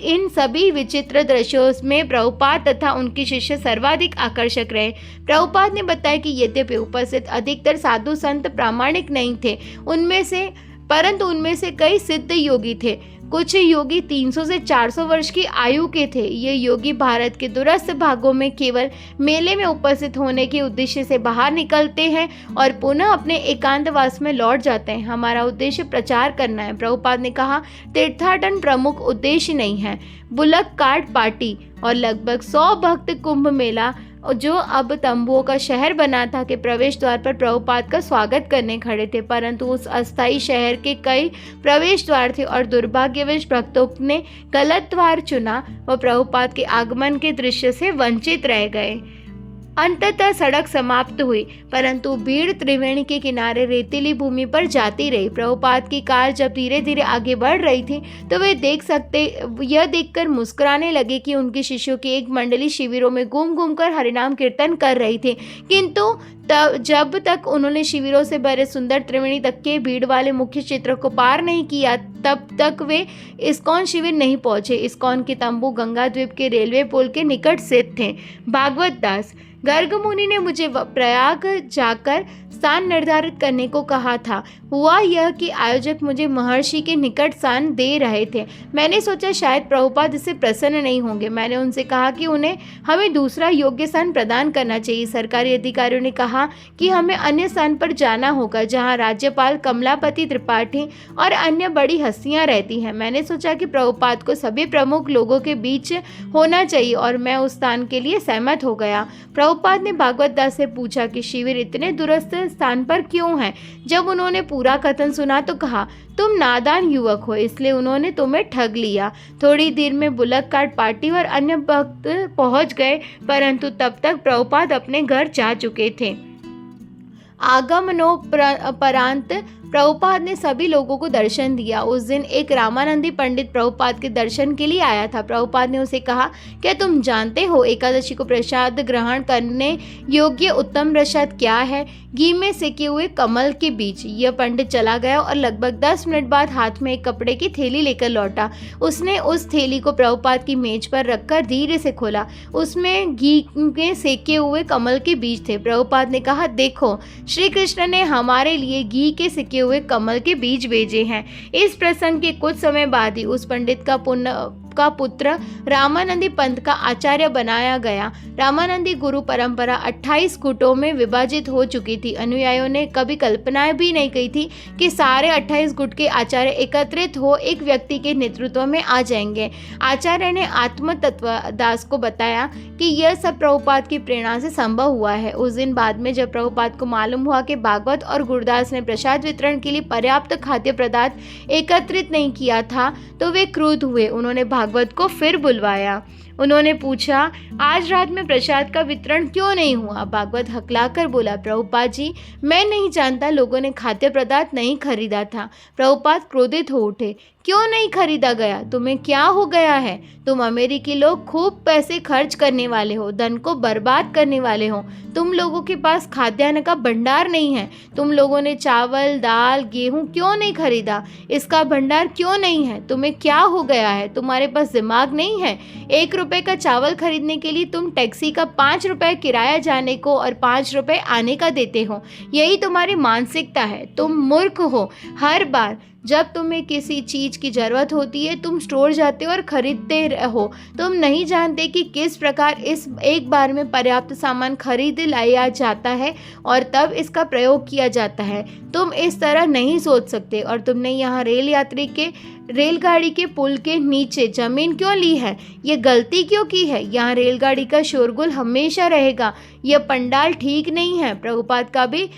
इन सभी विचित्र दृश्यों में प्रभुपाद तथा उनके शिष्य सर्वाधिक आकर्षक रहे। प्रभुपाद ने बताया कि यद्यपि उपस्थित अधिकतर साधु संत प्रामाणिक नहीं थे, परंतु उनमें से कई सिद्ध योगी थे। कुछ योगी 300 से 400 वर्ष की आयु के थे। ये योगी भारत के दूरस्थ भागों में केवल मेले में उपस्थित होने के उद्देश्य से बाहर निकलते हैं और पुनः अपने एकांतवास में लौट जाते हैं। हमारा उद्देश्य प्रचार करना है, प्रभुपाद ने कहा। तीर्थाटन प्रमुख उद्देश्य नहीं है। बुलक कार्ट पार्टी और लगभग 100 भक्त कुंभ मेला जो अब तंबुओं का शहर बना था के प्रवेश द्वार पर प्रभुपाद का स्वागत करने खड़े थे, परंतु उस अस्थायी शहर के कई प्रवेश द्वार थे और दुर्भाग्यवश भक्तों ने गलत द्वार चुना व प्रभुपाद के आगमन के दृश्य से वंचित रह गए। अंततः सड़क समाप्त हुई, परंतु भीड़ त्रिवेणी के किनारे रेतीली भूमि पर जाती रही। प्रभुपाद की कार जब धीरे धीरे आगे बढ़ रही थी तो वे यह देखकर मुस्कुराने लगे कि उनके शिष्यों की एक मंडली शिविरों में घूम कर हरिनाम कीर्तन कर रही थी। किंतु जब तक उन्होंने शिविरों से भरे सुंदर त्रिवेणी तक के भीड़ वाले मुख्य क्षेत्र को पार नहीं किया, तब तक वे इस्कॉन शिविर नहीं पहुंचे। इस्कॉन के तंबू गंगा द्वीप के रेलवे पुल के निकट स्थित थे। भागवत दास, गर्ग मुनि ने मुझे प्रयाग जाकर स्थान निर्धारित करने को कहा था। हुआ यह कि आयोजक मुझे महर्षि के निकट स्थान दे रहे थे। मैंने सोचा शायद प्रभुपाद इससे प्रसन्न नहीं होंगे। मैंने उनसे कहा कि हमें दूसरा योग्य स्थान प्रदान करना चाहिए। सरकारी अधिकारियों ने कहा कि हमें अन्य स्थान पर जाना होगा जहां राज्यपाल कमलापति त्रिपाठी और अन्य बड़ी हस्तियां रहती हैं। मैंने सोचा कि प्रभुपाद को सभी प्रमुख लोगों के बीच होना चाहिए और मैं उस स्थान के लिए सहमत हो गया। प्रभुपाद ने भागवत दास से पूछा कि शिविर इतने दूरस्थ स्थान पर क्यों है। जब उन्होंने पूरा कथन सुना तो कहा, तुम नादान युवक हो, इसलिए उन्होंने तुम्हें ठग लिया। थोड़ी देर में बुलक कार्ट पार्टी और अन्य भक्त पहुंच गए, परंतु तब तक प्रभुपाद अपने घर जा चुके थे। आगमनोपरांत प्रभुपाद ने सभी लोगों को दर्शन दिया। उस दिन एक रामानंदी पंडित प्रभुपाद के दर्शन के लिए आया था। प्रभुपाद ने उसे कहा, क्या तुम जानते हो एकादशी को प्रसाद ग्रहण करने योग्य उत्तम प्रसाद क्या है? घी में सेके हुए कमल के बीज। यह पंडित चला गया और लगभग 10 मिनट बाद हाथ में एक कपड़े की थैली लेकर लौटा। उसने उस थैली को प्रभुपाद की मेज पर रखकर धीरे से खोला। उसमें घी में सेके हुए कमल के बीज थे। प्रभुपाद ने कहा, देखो, श्री कृष्ण ने हमारे लिए घी के सेके हुए कमल के बीज भेजे हैं। इस प्रसंग के कुछ समय बाद ही उस पंडित का पुत्र रामानंदी पंथ का आचार्य बनाया गया। रामानंदी गुरु परंपरा 28 गुटों में विभाजित हो चुकी थी। अनुयायियों ने कभी कल्पना भी नहीं की थी कि सारे 28 गुट के आचार्य एकत्रित हो एक व्यक्ति के नेतृत्व में आ जाएंगे। आचार्य ने आत्म तत्व दास को बताया कि यह सब प्रभुपाद की प्रेरणा से संभव हुआ है। उस दिन बाद में जब प्रभुपाद को मालूम हुआ कि भागवत और गुरुदास ने प्रसाद वितरण के लिए पर्याप्त खाद्य पदार्थ एकत्रित नहीं किया था तो वे क्रुद्ध हुए। उन्होंने भागवत को फिर बुलवाया। उन्होंने पूछा, आज रात में प्रसाद का वितरण क्यों नहीं हुआ? भागवत हकलाकर बोला, प्रभुपाद जी, मैं नहीं जानता, लोगों ने खाद्य पदार्थ नहीं खरीदा था। प्रभुपाद क्रोधित हो उठे, क्यों नहीं खरीदा गया? तुम्हें क्या हो गया है? तुम अमेरिकी लोग खूब पैसे खर्च करने वाले हो, धन को बर्बाद करने वाले हो। तुम लोगों के पास खाद्यान्न का भंडार नहीं है। तुम लोगों ने चावल, दाल, गेहूं क्यों नहीं खरीदा? इसका भंडार क्यों नहीं है? तुम्हें क्या हो गया है? तुम्हारे पास दिमाग नहीं है? 1 रुपए का चावल खरीदने के लिए तुम टैक्सी का 5 रुपए किराया जाने को और 5 रुपए आने का देते हो। यही तुम्हारी मानसिकता है। तुम मूर्ख हो। हर बार जब तुम्हें किसी चीज़ की ज़रूरत होती है तुम स्टोर जाते हो और ख़रीदते रहो। तुम नहीं जानते कि किस प्रकार इस एक बार में पर्याप्त सामान खरीद लाया जाता है और तब इसका प्रयोग किया जाता है। तुम इस तरह नहीं सोच सकते। और तुमने यहाँ रेलगाड़ी के पुल के नीचे ज़मीन क्यों ली है? ये गलती क्यों की है? यहाँ रेलगाड़ी का शोरगुल हमेशा रहेगा। यह पंडाल ठीक नहीं है। प्रसाद का भी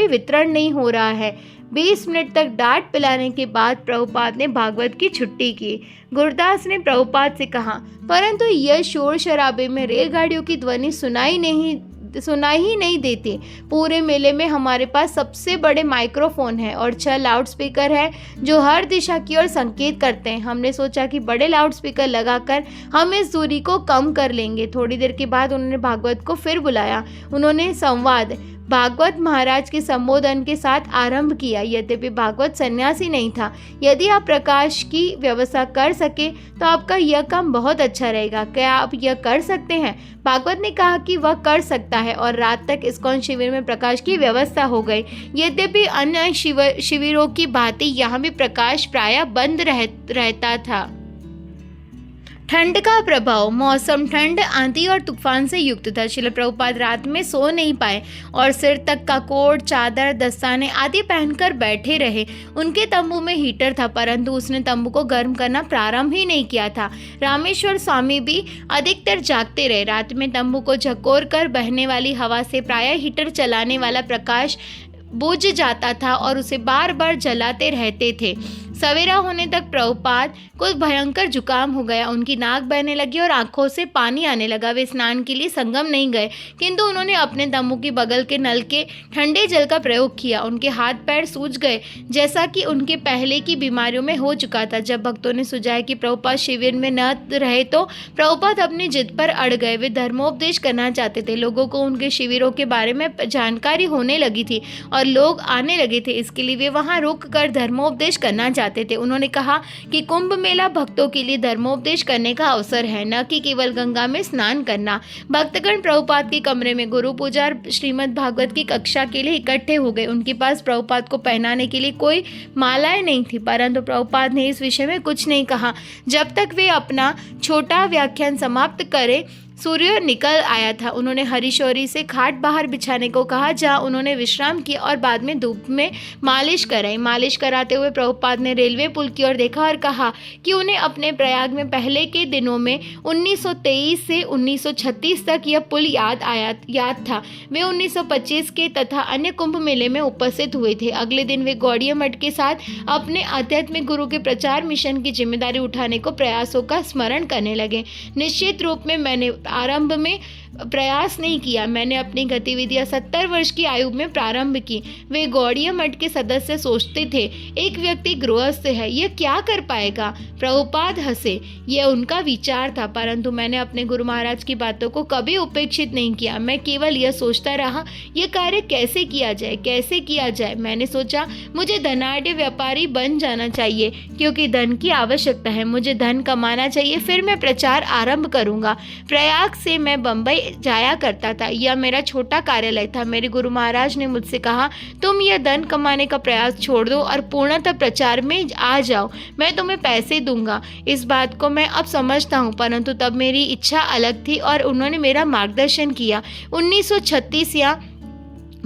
वितरण नहीं हो रहा है। 20 मिनट तक डांट पिलाने के बाद प्रभुपाद ने भागवत की छुट्टी की। गुरदास ने प्रभुपाद से कहा, परंतु यह शोर शराबे में रेलगाड़ियों की ध्वनि सुनाई ही नहीं देती। पूरे मेले में हमारे पास सबसे बड़े माइक्रोफोन है और 6 लाउडस्पीकर है जो हर दिशा की ओर संकेत करते हैं। हमने सोचा कि बड़े लाउडस्पीकर लगाकर हम इस दूरी को कम कर लेंगे। थोड़ी देर के बाद उन्होंने भागवत को फिर बुलाया। उन्होंने संवाद भागवत महाराज के संबोधन के साथ आरंभ किया। यद्यपि भागवत सन्यासी नहीं था। यदि आप प्रकाश की व्यवस्था कर सके तो आपका यह काम बहुत अच्छा रहेगा। क्या आप यह कर सकते हैं? भागवत ने कहा कि वह कर सकता है और रात तक इस्कॉन शिविर में प्रकाश की व्यवस्था हो गई। यद्यपि अन्य शिविरों की भांति यहाँ भी प्रकाश प्रायः बंद रहता था। ठंड का प्रभाव। मौसम ठंड, आंधी और तूफान से युक्त था। श्रील प्रभुपाद रात में सो नहीं पाए और सिर तक का कोट, चादर, दस्ताने आदि पहनकर बैठे रहे। उनके तंबू में हीटर था परंतु उसने तंबू को गर्म करना प्रारंभ ही नहीं किया था। रामेश्वर स्वामी भी अधिकतर जागते रहे। रात में तंबू को झकोर कर बहने वाली हवा से प्रायः हीटर चलाने वाला प्रकाश बुझ जाता था और उसे बार बार जलाते रहते थे। सवेरा होने तक प्रभुपाद को भयंकर जुकाम हो गया। उनकी नाक बहने लगी और आंखों से पानी आने लगा। वे स्नान के लिए संगम नहीं गए किंतु उन्होंने अपने तंबू के बगल के नल के ठंडे जल का प्रयोग किया। उनके हाथ पैर सूज गए जैसा कि उनके पहले की बीमारियों में हो चुका था। जब भक्तों ने सुझाया कि प्रभुपाद शिविर में न रहे तो प्रभुपाद अपनी जिद पर अड़ गए। वे धर्मोपदेश करना चाहते थे। लोगों को उनके शिविरों के बारे में जानकारी होने लगी थी और लोग आने लगे थे। इसके लिए वे वहाँ रुक कर धर्मोपदेश करना चाहते थे। उन्होंने कहा कि कुंभ मेला भक्तों के लिए धर्मोपदेश करने का अवसर है, न कि केवल गंगा में स्नान करना। भक्तगण प्रभुपाद के कमरे में गुरु पूजा और श्रीमद् भागवत की कक्षा के लिए इकट्ठे हो गए। उनके पास प्रभुपाद को पहनाने के लिए कोई मालाएं नहीं थी परंतु प्रभुपाद ने इस विषय में कुछ नहीं कहा जब तक वे अपना छोटा व्याख्यान समाप्त करें। सूर्य निकल आया था। उन्होंने हरीशौरी से खाट बाहर बिछाने को कहा जहां उन्होंने विश्राम किया और बाद में धूप में मालिश कराई। मालिश कराते हुए प्रभुपाद ने रेलवे पुल की ओर देखा और कहा कि उन्हें अपने प्रयाग में पहले के दिनों में 1923 से 1936 तक यह पुल याद था। वे 1925 के तथा अन्य कुंभ मेले में उपस्थित हुए थे। अगले दिन वे गौड़िया मठ के साथ अपने आध्यात्मिक गुरु के प्रचार मिशन की जिम्मेदारी उठाने को प्रयासों का स्मरण करने लगे। निश्चित रूप में मैंने आरंभ में प्रयास नहीं किया। मैंने अपनी गतिविधियां 70 वर्ष की आयु में प्रारंभ की। वे गौड़िया मठ के सदस्य सोचते थे एक व्यक्ति गृहस्थ है, यह क्या कर पाएगा। प्रभुपाद हंसे। यह उनका विचार था परंतु मैंने अपने गुरु महाराज की बातों को कभी उपेक्षित नहीं किया। मैं केवल यह सोचता रहा यह कार्य कैसे किया जाए। मैंने सोचा मुझे धनाढ़ व्यापारी बन जाना चाहिए क्योंकि धन की आवश्यकता है। मुझे धन कमाना चाहिए, फिर मैं प्रचार आरंभ करूंगा। प्रयाग से मैं बम्बई जाया करता था। यह मेरा छोटा कार्यालय था। मेरे गुरु महाराज ने मुझसे कहा तुम यह धन कमाने का प्रयास छोड़ दो और पूर्णतः प्रचार में आ जाओ, मैं तुम्हें पैसे दूंगा। इस बात को मैं अब समझता हूँ परंतु तब मेरी इच्छा अलग थी और उन्होंने मेरा मार्गदर्शन किया। 1936 या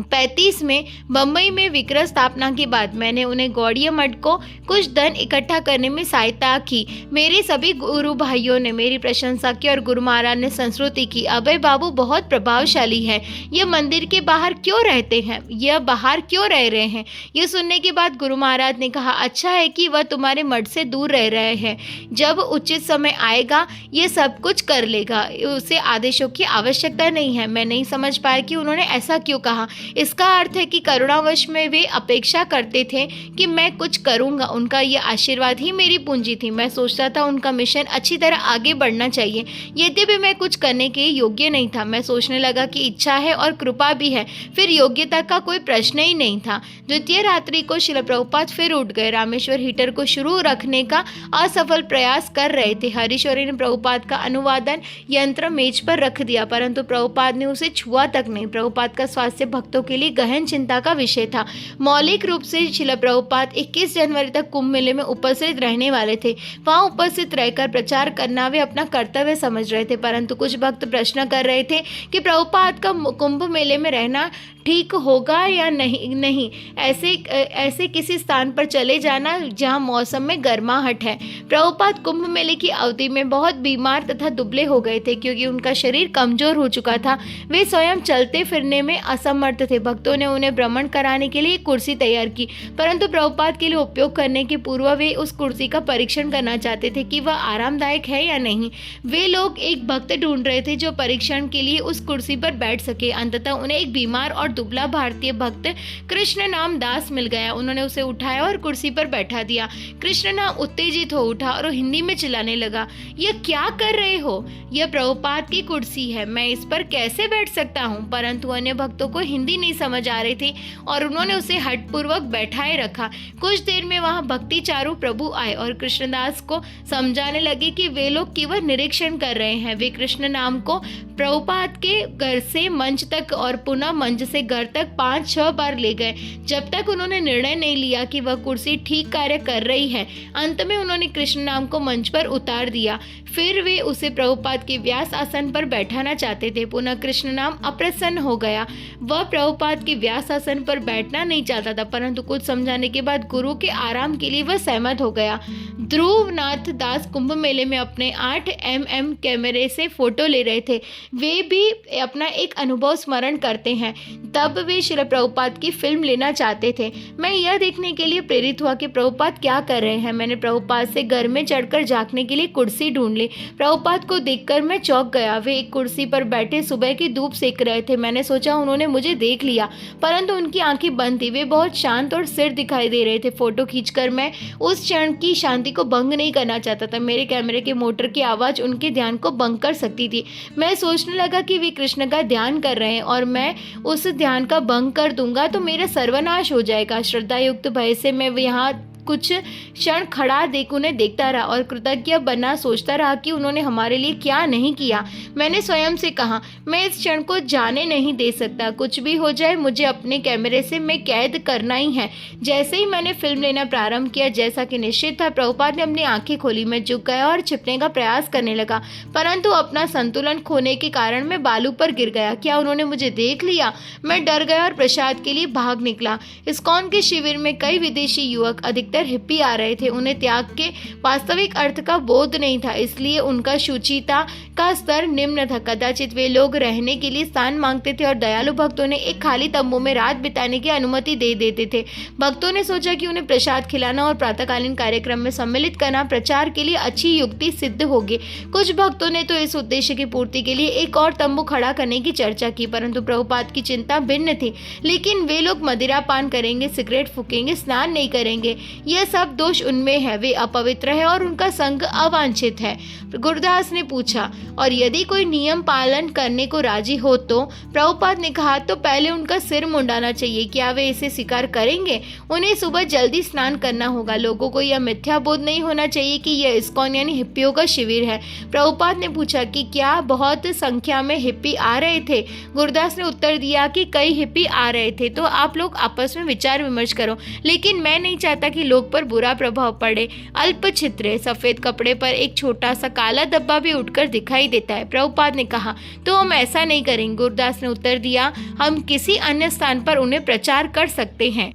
1935 में बम्बई में विक्रय स्थापना के बाद मैंने उन्हें गौड़िया मठ को कुछ धन इकट्ठा करने में सहायता की। मेरे सभी गुरु भाइयों ने मेरी प्रशंसा की और गुरु महाराज ने संस्तुति की। अभय बाबू बहुत प्रभावशाली है, यह मंदिर के बाहर क्यों रहते हैं, यह बाहर क्यों रह रहे हैं। यह सुनने के बाद गुरु महाराज ने कहा, अच्छा है कि वह तुम्हारे मठ से दूर रह रहे हैं, जब उचित समय आएगा ये सब कुछ कर लेगा, उसे आदेशों की आवश्यकता नहीं है। मैं नहीं समझ पाया कि उन्होंने ऐसा क्यों कहा। इसका अर्थ है कि करुणावश में वे अपेक्षा करते थे कि मैं कुछ करूंगा। उनका यह आशीर्वाद ही मेरी पूंजी थी। मैं सोचता था उनका मिशन अच्छी तरह आगे बढ़ना चाहिए, यद्यपि मैं कुछ करने के योग्य नहीं था। मैं सोचने लगा कि इच्छा है और कृपा भी है, फिर योग्यता का कोई प्रश्न ही नहीं था। द्वितीय रात्रि को श्रील प्रभुपाद फिर उठ गए। रामेश्वर हीटर को शुरू रखने का असफल प्रयास कर रहे थे। हरीश्वरी ने प्रभुपाद का अनुवादन यंत्र मेज पर रख दिया, परंतु प्रभुपाद ने उसे छुआ तक नहीं। प्रभुपाद का स्वास्थ्य भक्तों के लिए गहन चिंता का विषय था। मौलिक रूप से श्रील प्रभुपाद 21 जनवरी तक कुंभ मेले में उपस्थित रहने वाले थे। वहां उपस्थित रहकर प्रचार करना वे अपना कर्तव्य समझ रहे थे, परंतु कुछ भक्त प्रश्न कर रहे थे कि प्रभुपाद का कुंभ मेले में रहना ठीक होगा या नहीं। ऐसे किसी स्थान पर चले जाना जहां मौसम में गर्माहट है। प्रभुपाद कुंभ मेले की अवधि में बहुत बीमार तथा दुबले हो गए थे, क्योंकि उनका शरीर कमजोर हो चुका था। वे स्वयं चलते फिरने में असमर्थ थे। भक्तों ने उन्हें भ्रमण कराने के लिए एक कुर्सी तैयार की, परंतु प्रभुपाद के लिए उपयोग करने के पूर्व वे उस कुर्सी का परीक्षण करना चाहते थे कि वह आरामदायक है या नहीं। वे लोग एक भक्त ढूंढ रहे थे जो परीक्षण के लिए उस कुर्सी पर बैठ सके। अंततः उन्हें एक बीमार और दुबला भारतीय भक्त कृष्ण नाम दास मिल गया। उन्होंने उसे उठाया और कुर्सी पर बैठा दिया। कृष्ण नाम उत्तेजित हो उठा और हिंदी में चिल्लाने लगा, यह क्या कर रहे हो, यह प्रभुपाद की कुर्सी है, मैं इस पर कैसे बैठ सकता हूँ। परंतु अन्य भक्तों को हिंदी नहीं समझ आ रही थी और उन्होंने उसे हठपूर्वक बैठाए रखा। कुछ देर में वहां भक्ति चारू प्रभु आए और कृष्णदास को समझाने लगे कि वे लोग केवल निरीक्षण कर रहे हैं। वे कृष्ण नाम को प्रभुपाद के घर से मंच तक और पुनः मंच से घर तक 5-6 बार ले गए, जब तक उन्होंने निर्णय नहीं लिया कि वह कुर्सी ठीक कार्य कर रही है। अंत में उन्होंने कृष्ण नाम को मंच पर उतार दिया। फिर वे उसे प्रभुपाद के व्यास आसन पर बैठाना चाहते थे। पुनः कृष्ण नाम अप्रसन्न हो गया। वह प्रभुपाद के व्यास आसन पर बैठना नहीं चाहता था, परंतु कुछ समझाने के बाद गुरु के आराम के लिए वह सहमत हो गया। ध्रुवनाथ दास कुंभ मेले में अपने 8mm कैमरे से फोटो ले रहे थे। वे भी अपना एक अनुभव स्मरण करते हैं। तब वे श्रील प्रभुपाद की फिल्म लेना चाहते थे। मैं यह देखने के लिए प्रेरित हुआ कि प्रभुपाद क्या कर रहे हैं। मैंने प्रभुपाद से घर में चढ़कर झांकने के लिए कुर्सी ढूंढ ली। प्रभुपाद को देखकर मैं चौंक गया। वे एक कुर्सी पर बैठे सुबह की धूप सेक रहे थे। मैंने सोचा उन्होंने मुझे देख लिया, परंतु उनकी आंखें बंद थी। वे बहुत शांत और स्थिर दिखाई दे रहे थे। फोटो खींचकर मैं उस क्षण की शांति को भंग नहीं करना चाहता था। मेरे कैमरे के मोटर की आवाज उनके ध्यान को भंग कर सकती थी। मैं सोचने लगा कि वे कृष्ण का ध्यान कर रहे हैं और मैं उस ध्यान का भंग कर दूंगा तो मेरा सर्वनाश हो जाएगा। श्रद्धा युक्त भय से मैं यहाँ कुछ क्षण खड़ा देख उन्हें देखता रहा और कृतज्ञ बना सोचता रहा कि उन्होंने हमारे लिए क्या नहीं किया। मैंने स्वयं से कहा, मैं इस क्षण को जाने नहीं दे सकता। कुछ भी हो जाए मुझे अपने कैमरे से मैं कैद करना ही है। जैसे ही मैंने फिल्म लेना प्रारंभ किया, जैसा कि निश्चित था, प्रभुपाद ने अपनी आंखें खोली। मैं झुक गया और छिपने का प्रयास करने लगा, परंतु अपना संतुलन खोने के कारण मैं बालू पर गिर गया। क्या उन्होंने मुझे देख लिया? मैं डर गया और प्रसाद के लिए भाग निकला। इस्कॉन के शिविर में कई विदेशी युवक, अधिकतर हिप्पी आ रहे थे। उन्हें त्याग के वास्तविक अर्थ का बोध नहीं था, इसलिए उनका शुचिता का स्तर निम्न था। कदाचित वे लोग रहने के लिए स्थान मांगते थे और दयालु भक्तों ने एक खाली तंबू में रात बिताने की अनुमति दे देते थे। भक्तों ने सोचा कि उन्हें प्रसाद खिलाना और प्रातःकालीन कार्यक्रम में सम्मिलित करना प्रचार के लिए अच्छी युक्ति सिद्ध होगी। कुछ भक्तों ने तो इस उद्देश्य की पूर्ति के लिए एक और तंबू खड़ा करने की चर्चा की, परंतु प्रभुपाद की चिंता भिन्न थी। लेकिन वे लोग मदिरा पान करेंगे, सिगरेट फूकेंगे, स्नान नहीं करेंगे। यह सब दोष उनमें है। वे अपवित्र है और उनका संग अवांछित है। गुरुदास ने पूछा, और यदि कोई नियम पालन करने को राजी हो तो? प्रभुपाद ने कहा, तो पहले उनका सिर मुंडाना चाहिए। क्या वे इसे स्वीकार करेंगे? उन्हें सुबह जल्दी स्नान करना होगा। लोगों को यह मिथ्या बोध नहीं होना चाहिए कि यह इस्कॉन यानी हिप्पियों का शिविर है। प्रभुपाद ने पूछा कि क्या बहुत संख्या में हिप्पी आ रहे थे? गुरुदास ने उत्तर दिया कि कई हिप्पी आ रहे थे, तो आप लोग आपस में विचार विमर्श करो, लेकिन मैं नहीं चाहता कि लोग लोग पर बुरा प्रभाव पड़े। अल्प छिद्र सफेद कपड़े पर एक छोटा सा काला धब्बा भी उठकर दिखाई देता है। प्रभुपाद ने कहा, तो हम ऐसा नहीं करेंगे। गुरुदास ने उत्तर दिया, हम किसी अन्य स्थान पर उन्हें प्रचार कर सकते हैं।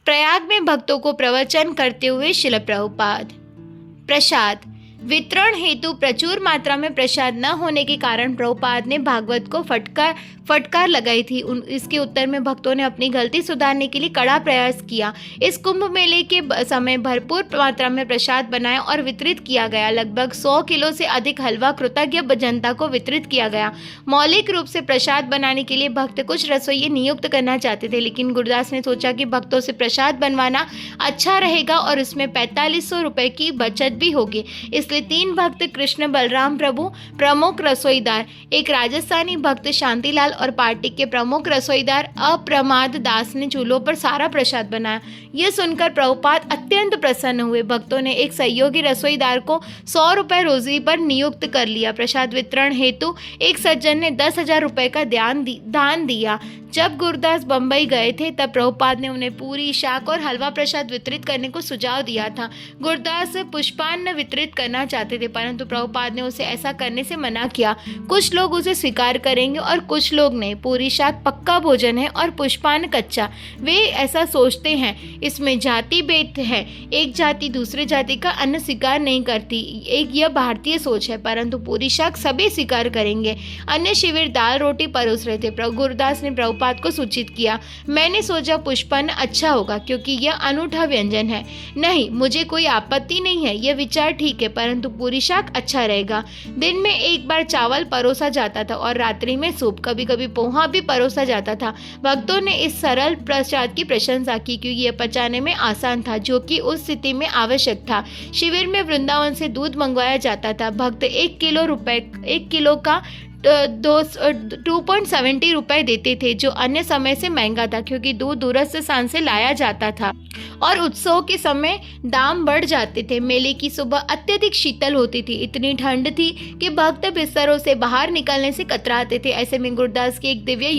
प्रयाग में भक्तों को प्रवचन करते हुए शिल प्रभुपाद। प्रसाद वितरण हेतु प्रचुर मात्रा में प्रसाद न होने के कारण प्रभुपाद ने भागवत को फटकार लगाई थी। इसके उत्तर में भक्तों ने अपनी गलती सुधारने के लिए कड़ा प्रयास किया। इस कुंभ मेले के समय भरपूर मात्रा में प्रसाद बनाया और वितरित किया गया। लगभग 100 किलो से अधिक हलवा कृतज्ञ जनता को वितरित किया गया। मौलिक रूप से प्रसाद बनाने के लिए भक्त कुछ रसोइये नियुक्त करना चाहते थे, लेकिन गुरुदास ने सोचा कि भक्तों से प्रसाद बनवाना अच्छा रहेगा और इसमें 4500 रुपए की बचत भी होगी। इसलिए 3 भक्त कृष्ण बलराम प्रभु, प्रमुख रसोईदार, एक राजस्थानी भक्त शांतिलाल और पार्टी के प्रमुख रसोईदार अप्रमाद दास ने चूल्हों पर सारा प्रसाद बनाया। यह सुनकर प्रभुपाद अत्यंत प्रसन्न हुए। भक्तों ने एक सहयोगी रसोईदार को 100 रुपए रोजी पर नियुक्त कर लिया। प्रसाद वितरण हेतु एक सज्जन ने 10,000 रुपए का दान दिया। जब गुरुदास बंबई गए थे तब प्रभुपाद ने उन्हें पूरी, शाक और हलवा प्रसाद वितरित करने को सुझाव दिया था। गुरुदास पुष्पान्न वितरित करना चाहते थे, परंतु प्रभुपाद ने उसे ऐसा करने से मना किया। कुछ लोग उसे स्वीकार करेंगे और कुछ लोग नहीं। पूरी, शाक पक्का भोजन है और पुष्पान्न कच्चा। वे ऐसा सोचते हैं। इसमें जाति भेद है। एक जाति दूसरे जाति का अन्न स्वीकार नहीं करती। यह भारतीय सोच है, परंतु पूरी, शाक सभी स्वीकार करेंगे। अन्य शिविर दाल रोटी परोस रहे थे। गुरुदास ने प्रभुपाद को सूचित किया, मैंने सोचा पुष्पान्न अच्छा होगा क्योंकि यह अनूठा व्यंजन है। नहीं, मुझे कोई आपत्ति नहीं है, यह विचार ठीक है, परंतु पूरी, शाक अच्छा रहेगा। दिन में एक बार चावल परोसा जाता था और रात्रि में सूप, कभी कभी पोहा भी परोसा जाता था। भक्तों ने इस सरल प्रसाद की प्रशंसा की क्योंकि यह पचाने में आसान था, जो कि उस स्थिति में आवश्यक था। शिविर में वृंदावन से दूध मंगवाया जाता था। भक्त 1 किलो का 2.70 रुपए देते थे, जो अन्य समय से महंगा था क्योंकि दूध दूरस्थ स्थान से लाया जाता था और उत्सव के समय दाम बढ़ जाते थे। मेले की सुबह अत्यधिक शीतल होती थी। इतनी ठंड थी कि भक्त बिस्तरों से बाहर निकलने से कतराते थे। ऐसे में गुरुदास की एक दिव्य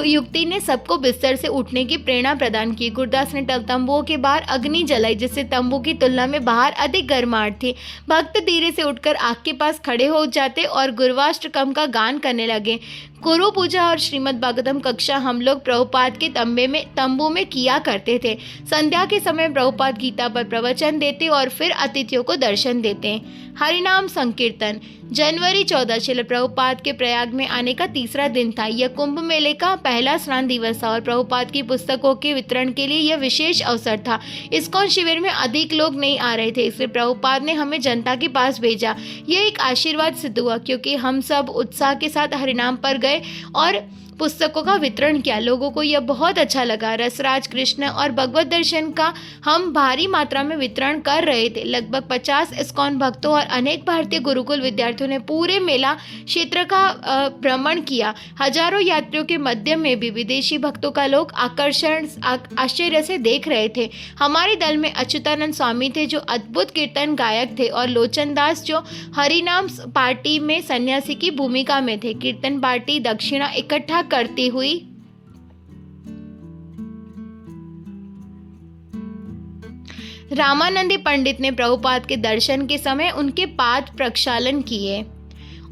युक्ति ने सबको बिस्तर से उठने की प्रेरणा प्रदान की। गुरुदास ने तंबुओं के बाहर अग्नि जलाई, जिससे तंबू की तुलना में बाहर अधिक गर्माहट थी। भक्त धीरे से उठकर आग के पास खड़े हो जाते और गुरुवाष्टकम का गान करने लगे। गुरु पूजा और श्रीमद् भागवतम कक्षा हम लोग प्रभुपाद के तंबू में किया करते थे। संध्या के समय प्रभुपाद गीता पर प्रवचन देते और फिर अतिथियों को दर्शन देते। हरिनाम संकीर्तन। जनवरी 14 शिल प्रभुपाद के प्रयाग में आने का तीसरा दिन था। यह कुंभ मेले का पहला स्नान दिवस था और प्रभुपाद की पुस्तकों के वितरण के लिए यह विशेष अवसर था। इस्कॉन शिविर में अधिक लोग नहीं आ रहे थे, इसलिए प्रभुपाद ने हमें जनता के पास भेजा। यह एक आशीर्वाद सिद्ध हुआ क्योंकि हम सब उत्साह के साथ हरिनाम पर गए और पुस्तकों का वितरण किया। लोगों को यह बहुत अच्छा लगा। रसराज, कृष्ण और भगवत दर्शन का हम भारी मात्रा में वितरण कर रहे थे। लगभग 50 इस्कॉन भक्तों और अनेक भारतीय गुरुकुल विद्यार्थियों ने पूरे मेला क्षेत्र का भ्रमण किया। हजारों यात्रियों के मध्य में भी विदेशी भक्तों का लोग आश्चर्य से देख रहे थे। हमारे दल में अच्युतानंद स्वामी थे जो अद्भुत कीर्तन गायक थे और लोचन दास जो हरिनाम पार्टी में सन्यासी की भूमिका में थे। कीर्तन पार्टी दक्षिणा इकट्ठा करती हुई रामानंदी पंडित ने प्रभुपाद के दर्शन के समय उनके पाद प्रक्षालन किए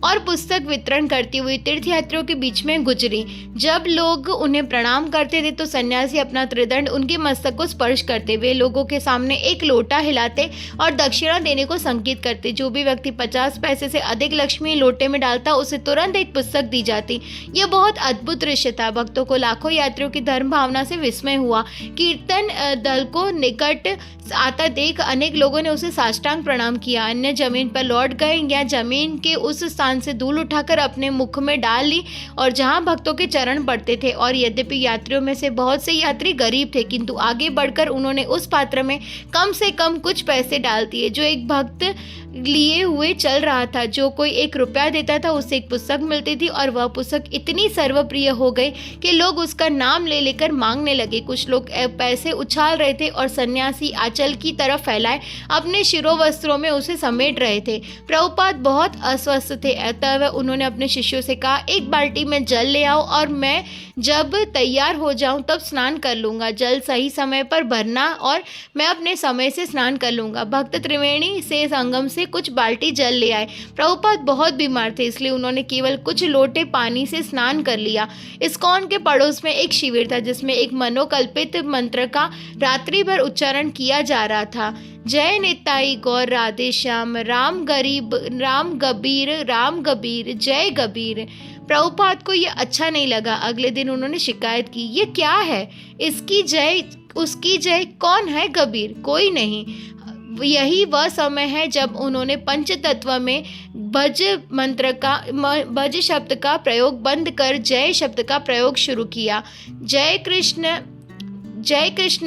और पुस्तक वितरण करती हुई तीर्थयात्रियों के बीच में गुजरी। जब लोग उन्हें प्रणाम करते थे तो सन्यासी अपना त्रिदंड उनके मस्तक को स्पर्श करते। वे लोगों के सामने एक लोटा हिलाते और दक्षिणा देने को संकेत करते। जो भी व्यक्ति 50 पैसे से अधिक लक्ष्मी लोटे में डालता उसे तुरंत एक पुस्तक दी जाती। यह बहुत अद्भुत दृश्य था। भक्तों को लाखों यात्रियों की धर्म भावना से विस्मय हुआ। कीर्तन दल को निकट आता देख अनेक लोगों ने उसे साष्टांग प्रणाम किया। अन्य जमीन पर लौट गए या जमीन के उस स्थान से धूल उठाकर अपने मुख में डाल ली और जहां भक्तों के चरण पड़ते थे। और यद्यपि यात्रियों में से बहुत से यात्री गरीब थे, किंतु आगे बढ़कर उन्होंने उस पात्र में कम से कम कुछ पैसे डाल दिए जो एक भक्त लिए हुए चल रहा था। जो कोई 1 रुपया देता था उसे एक पुस्तक मिलती थी और वह पुस्तक इतनी सर्वप्रिय हो गई कि लोग उसका नाम ले लेकर मांगने लगे। कुछ लोग पैसे उछाल रहे थे और सन्यासी आंचल की तरफ फैलाए अपने शिरोवस्त्रों में उसे समेट रहे थे। प्रभुपाद बहुत अस्वस्थ थे, अतः उन्होंने अपने शिष्यों से कहा, 1 बाल्टी में जल ले आओ और मैं जब तैयार हो जाऊं तब स्नान कर लूँगा। जल सही समय पर भरना और मैं अपने समय से स्नान कर लूँगा। भक्त त्रिवेणी से संगम से कुछ बाल्टी जल ले आए। प्रभुपाद बहुत बीमार थे, इसलिए उन्होंने केवल कुछ लोटे पानी से स्नान कर लिया। इस्कॉन के पड़ोस में एक शिविर था जिसमें एक मनोकल्पित मंत्र का रात्रि भर उच्चारण किया जा रहा था। जय निताई गौर राधे श्याम, राम गरीब राम गबीर जय गबीर। प्रभुपाद को ये अच्छा नहीं लगा। अगले दिन उन्होंने शिकायत की, ये क्या है? इसकी जय उसकी जय, कौन है गबीर? कोई नहीं। यही वह समय है जब उन्होंने पंचतत्व में भज शब्द का प्रयोग बंद कर जय शब्द का प्रयोग शुरू किया। जय कृष्ण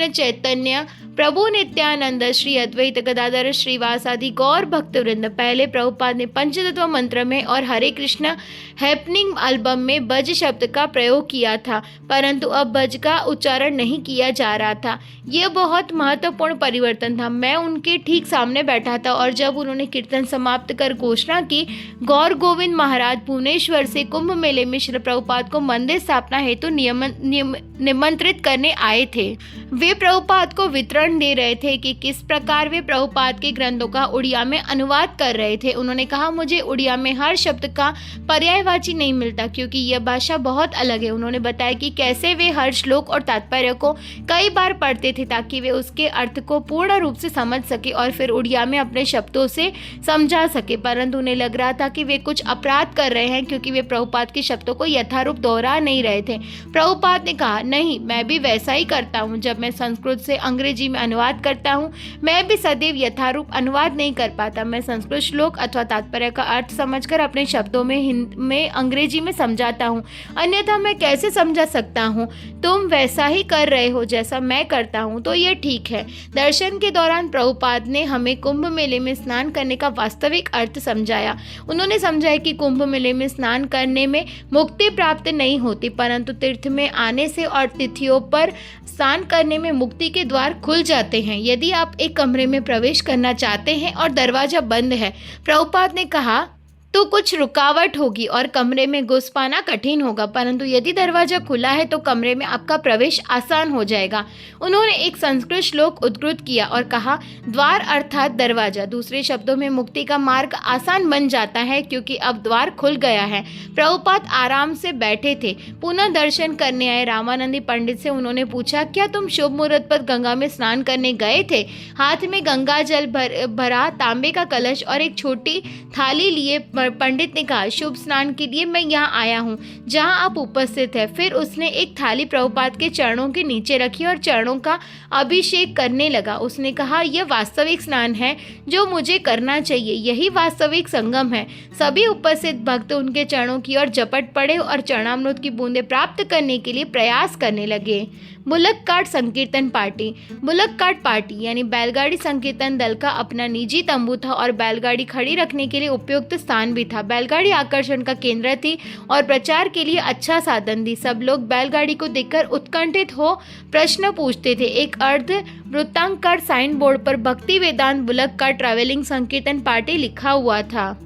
चैतन्य प्रभु नित्यानंद श्री अद्वैत गदाधर श्रीवासादि गौर भक्तवृंद। पहले प्रभुपाद ने पंचतत्व मंत्र में और हरे कृष्ण हैपनिंग एल्बम में बज शब्द का प्रयोग किया था, परंतु अब बज का उच्चारण नहीं किया जा रहा था। यह बहुत महत्वपूर्ण परिवर्तन था। मैं उनके ठीक सामने बैठा था और जब उन्होंने कीर्तन समाप्त कर घोषणा की, गौर गोविंद महाराज भुवनेश्वर से कुंभ मेले में श्री प्रभुपाद को मंदिर स्थापना हेतु निमंत्रित करने आए थे। वे प्रभुपाद को वितरण दे रहे थे कि किस प्रकार वे प्रभुपाद के ग्रंथों का उड़िया में अनुवाद कर रहे थे। उन्होंने कहा, मुझे उड़िया में हर शब्द का पर्यायवाची नहीं मिलता क्योंकि यह भाषा बहुत अलग है। उन्होंने बताया कि कैसे वे हर श्लोक और तात्पर्य को कई बार पढ़ते थे ताकि वे उसके अर्थ को पूर्ण रूप से समझ सके और फिर उड़िया में अपने शब्दों से समझा सके, परंतु उन्हें लग रहा था कि वे कुछ अपराध कर रहे हैं क्योंकि वे प्रभुपाद के शब्दों को यथारूप दोहरा नहीं रहे थे। प्रभुपाद ने कहा, नहीं, मैं भी वैसा ही करता हूँ। जब मैं संस्कृत से अंग्रेजी में अनुवाद करता हूँ, मैं भी सदैव यथारूप अनुवाद नहीं कर पाता। मैं संस्कृत श्लोक अथवा तात्पर्य का अर्थ समझकर अपने शब्दों में अंग्रेजी में समझाता हूँ, अन्यथा मैं कैसे समझा सकता हूँ? तुम वैसा ही कर रहे हो जैसा मैं करता हूँ, तो ये ठीक है। दर्शन के दौरान प्रभुपाद ने हमें कुंभ मेले में स्नान करने का वास्तविक अर्थ समझाया। उन्होंने समझाया कि कुंभ मेले में स्नान करने में मुक्ति प्राप्त नहीं होती, परंतु तीर्थ में आने से और तिथियों पर स्नान करने में मुक्ति के द्वार खुल जाते हैं। यदि आप एक कमरे में प्रवेश करना चाहते हैं और दरवाजा बंद है, प्रभुपाद ने कहा, तो कुछ रुकावट होगी और कमरे में घुस पाना कठिन होगा, परंतु यदि दरवाजा खुला है तो कमरे में आपका प्रवेश आसान हो जाएगा। उन्होंने एक संस्कृत श्लोक उद्धृत किया और कहा, द्वार अर्थात दरवाजा। दूसरे शब्दों में मुक्ति का मार्ग आसान बन जाता है क्योंकि अब द्वार खुल गया है। प्रभुपाद आराम से बैठे थे। पुनः दर्शन करने आए रामानंदी पंडित से उन्होंने पूछा, क्या तुम शुभ मुहूर्त पर गंगा में स्नान करने गए थे? हाथ में गंगा जल भरा तांबे का कलश और एक छोटी थाली लिए पंडित ने कहा, शुभ स्नान के लिए मैं यहाँ आया हूँ जहाँ आप उपस्थित हैं। फिर उसने एक थाली प्रभुपाद के चरणों के नीचे रखी और चरणों का अभिषेक करने लगा। उसने कहा, यह वास्तविक स्नान है जो मुझे करना चाहिए, यही वास्तविक संगम है। सभी उपस्थित भक्त उनके चरणों की ओर झपट पड़े और चरणामृत की बूंदें प्राप्त करने के लिए प्रयास करने लगे। बुलक कार्ट संकीर्तन पार्टी। बुलक कार्ट पार्टी यानी बैलगाड़ी संकीर्तन दल का अपना निजी तंबू था और बैलगाड़ी खड़ी रखने के लिए उपयुक्त स्थान भी था। बैलगाड़ी आकर्षण का केंद्र थी और प्रचार के लिए अच्छा साधन थी। सब लोग बैलगाड़ी को देखकर उत्कंठित हो प्रश्न पूछते थे। एक अर्ध वृत्ताकार साइन बोर्ड पर भक्ति वेदांत बुलक कार्ट ट्रैवलिंग संकीर्तन पार्टी लिखा हुआ था।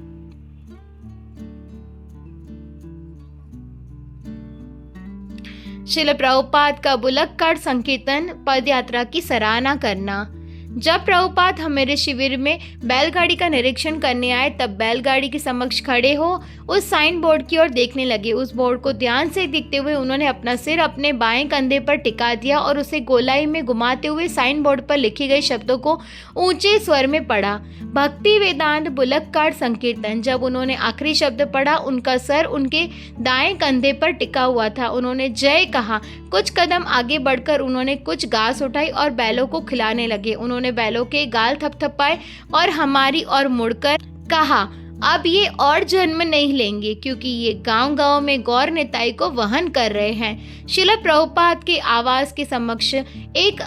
श्रील प्रभुपाद का बुलक कार्ट संकीर्तन पदयात्रा की सराहना करना। जब प्रभुपाद हमारे शिविर में बैलगाड़ी का निरीक्षण करने आए तब बैलगाड़ी के समक्ष खड़े हो उस साइन बोर्ड की ओर देखने लगे। उस बोर्ड को ध्यान से देखते हुए उन्होंने अपना सिर अपने बाएं कंधे पर टिका दिया और उसे गोलाई में घुमाते हुए साइन बोर्ड पर लिखे गए शब्दों को ऊंचे स्वर में पढ़ा, भक्ति वेदांत बुलक कार्ट संकीर्तन। जब उन्होंने आखिरी शब्द पढ़ा, उनका सर उनके दाएं कंधे पर टिका हुआ था। उन्होंने जय कहा। कुछ कदम आगे बढ़कर उन्होंने कुछ घास उठाई और बैलों को खिलाने लगे। उन्होंने बैलों के गाल थपथपाए और हमारी ओर मुड़कर कहा, अब ये और जन्म नहीं लेंगे क्योंकि ये गांव-गांव में गौर निताई को वहन कर रहे हैं। श्रील प्रभुपाद के आवास के समक्ष एक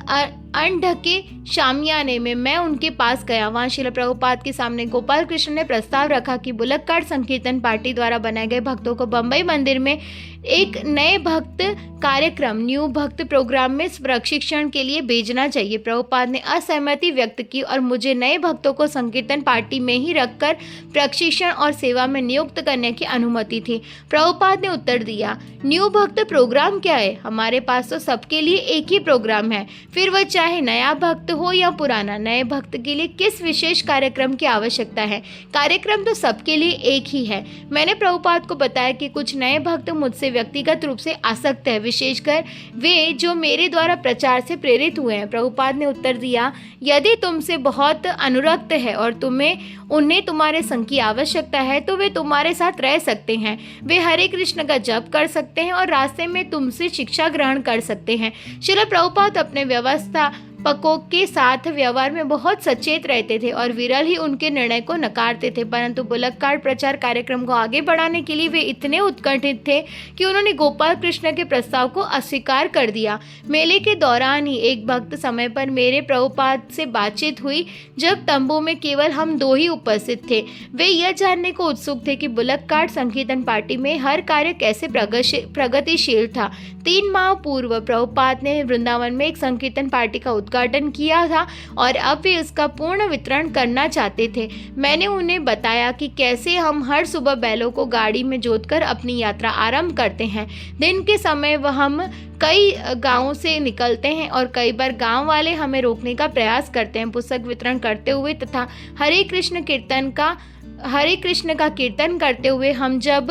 अनढके शामियाने में मैं उनके पास गया। वहाँ श्रील प्रभुपाद के सामने गोपाल कृष्ण ने प्रस्ताव रखा कि बुलक कार्ट संकीर्तन पार्टी द्वारा बनाए गए भक्तों को बम्बई मंदिर में एक नए भक्त कार्यक्रम न्यू भक्त प्रोग्राम में प्रशिक्षण के लिए भेजना चाहिए। प्रभुपाद ने असहमति व्यक्त की और मुझे नए भक्तों को संकीर्तन पार्टी में ही रखकर प्रशिक्षण और सेवा में नियुक्त करने की अनुमति थी। प्रभुपाद ने उत्तर दिया, न्यू भक्त प्रोग्राम क्या है? हमारे पास तो सबके लिए एक ही प्रोग्राम है, फिर वह चाहे नया भक्त हो या पुराना। नए भक्त के लिए किस विशेष कार्यक्रम की आवश्यकता है? कार्यक्रम तो सबके लिए एक ही है। मैंने प्रभुपाद को बताया कि कुछ नए भक्त मुझसे व्यक्तिगत रूप से आसक्त है, विशेषकर वे जो मेरे द्वारा प्रचार से प्रेरित हुए हैं। प्रभुपाद ने उत्तर दिया, यदि तुमसे बहुत अनुरक्त है और उन्हें तुम्हारे संग की आवश्यकता है तो वे तुम्हारे साथ रह सकते हैं। वे हरे कृष्ण का जप कर सकते हैं और रास्ते में तुमसे शिक्षा ग्रहण कर सकते हैं। श्रील प्रभुपाद अपने व्यवस्थापकों के साथ व्यवहार में बहुत सचेत रहते थे और विरल ही उनके निर्णय को नकारते थे, परंतु बुलक कार्ड प्रचार कार्यक्रम को आगे बढ़ाने के लिए वे इतने उत्कंठित थे कि उन्होंने गोपाल कृष्ण के प्रस्ताव को अस्वीकार कर दिया। मेले के दौरान ही एक भक्त समय पर मेरे प्रभुपाद से बातचीत हुई, जब तंबू में केवल हम दो ही उपस्थित थे। वे यह जानने को उत्सुक थे कि बुलक कार्ड संकीर्तन पार्टी में हर कार्य कैसे प्रगतिशील था। 3 माह पूर्व प्रभुपाद ने वृंदावन में एक संकीर्तन पार्टी का उद्घाटन किया था और अब वे उसका पूर्ण वितरण करना चाहते थे। मैंने उन्हें बताया कि कैसे हम हर सुबह बैलों को गाड़ी में जोतकर अपनी यात्रा आरंभ करते हैं। दिन के समय हम कई गांवों से निकलते हैं और कई बार गांव वाले हमें रोकने का प्रयास करते हैं। पुस्तक वितरण करते हुए तथा हरे कृष्ण का कीर्तन करते हुए हम जब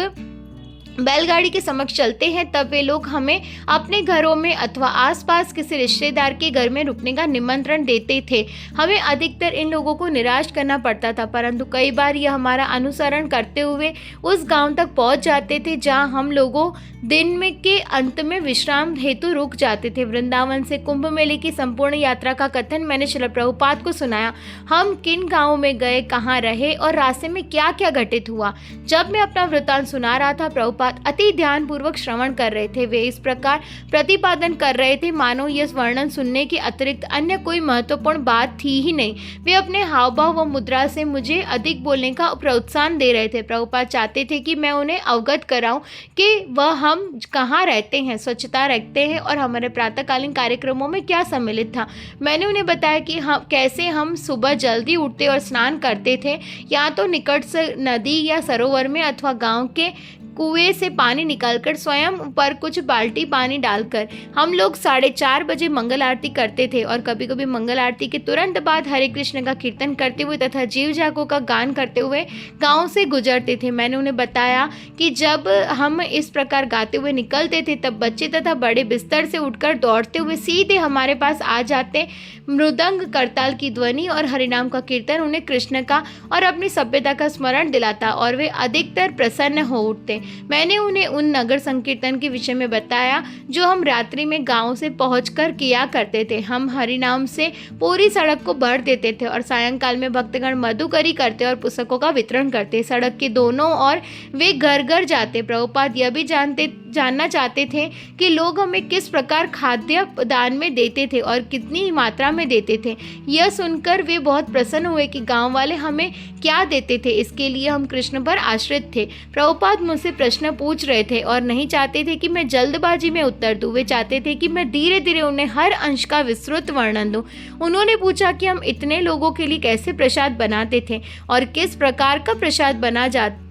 बैलगाड़ी के समक्ष चलते हैं तब वे लोग हमें अपने घरों में अथवा आसपास किसी रिश्तेदार के घर में रुकने का निमंत्रण देते थे। हमें अधिकतर इन लोगों को निराश करना पड़ता था, परंतु कई बार यह हमारा अनुसरण करते हुए उस गांव तक पहुंच जाते थे जहां हम लोगों दिन में के अंत में विश्राम हेतु रुक जाते थे। वृंदावन से कुंभ मेले की संपूर्ण यात्रा का कथन मैंने श्रील प्रभुपाद को सुनाया। हम किन गाँवों में गए, कहाँ रहे और रास्ते में क्या क्या घटित हुआ। जब मैं अपना वृत्तांत सुना रहा था, प्रभुपाद अति ध्यान पूर्वक श्रवण कर रहे थे। वे इस प्रकार प्रतिपादन कर रहे थे मानो यह वर्णन सुनने के अतिरिक्त अन्य कोई महत्वपूर्ण बात थी ही नहीं। वे अपने हाव भाव व मुद्रा से मुझे अधिक बोलने का प्रोत्साहन दे रहे थे। प्रभुपाद चाहते थे कि मैं उन्हें अवगत कराऊं कि वह हम कहाँ रहते हैं, स्वच्छता रखते हैं और हमारे प्रातःकालीन कार्यक्रमों में क्या सम्मिलित था। मैंने उन्हें बताया कि कैसे हम सुबह जल्दी उठते और स्नान करते थे, या तो निकट से नदी या सरोवर में अथवा गांव के कुएं से पानी निकालकर स्वयं पर कुछ बाल्टी पानी डालकर हम लोग 4:30 बजे मंगल आरती करते थे और कभी कभी मंगल आरती के तुरंत बाद हरे कृष्ण का कीर्तन करते हुए तथा जीव जागो का गान करते हुए गांव से गुजरते थे। मैंने उन्हें बताया कि जब हम इस प्रकार गाते हुए निकलते थे तब बच्चे तथा बड़े बिस्तर से उठकर दौड़ते हुए सीधे हमारे पास आ जाते। मृदंग करताल की ध्वनि और हरिनाम का कीर्तन उन्हें कृष्ण का और अपनी सभ्यता का स्मरण दिलाता और वे अधिकतर प्रसन्न हो उठते। मैंने उन्हें उन नगर संकीर्तन के विषय में बताया जो हम रात्रि में गांव से पहुंचकर किया करते थे। हम हरिनाम से पूरी सड़क को भर देते थे और सायंकाल में भक्तगण मधुकरी करते और पुस्तकों का वितरण करते। सड़क के दोनों ओर वे घर घर जाते। प्रभुपाद यह भी जानना चाहते थे कि लोग हमें किस प्रकार खाद्य दान में देते थे और कितनी मात्रा में देते थे। यह सुनकर वे बहुत प्रसन्न हुए कि गांव वाले हमें क्या देते थे, इसके लिए हम कृष्ण पर आश्रित थे। प्रभुपाद मुझसे प्रश्न पूछ रहे थे और नहीं चाहते थे कि मैं जल्दबाजी में उत्तर दूं। वे चाहते थे कि मैं धीरे धीरे उन्हें हर अंश का विस्तृत वर्णन दूं। उन्होंने पूछा कि हम इतने लोगों के लिए कैसे प्रसाद बनाते थे और किस प्रकार का प्रसाद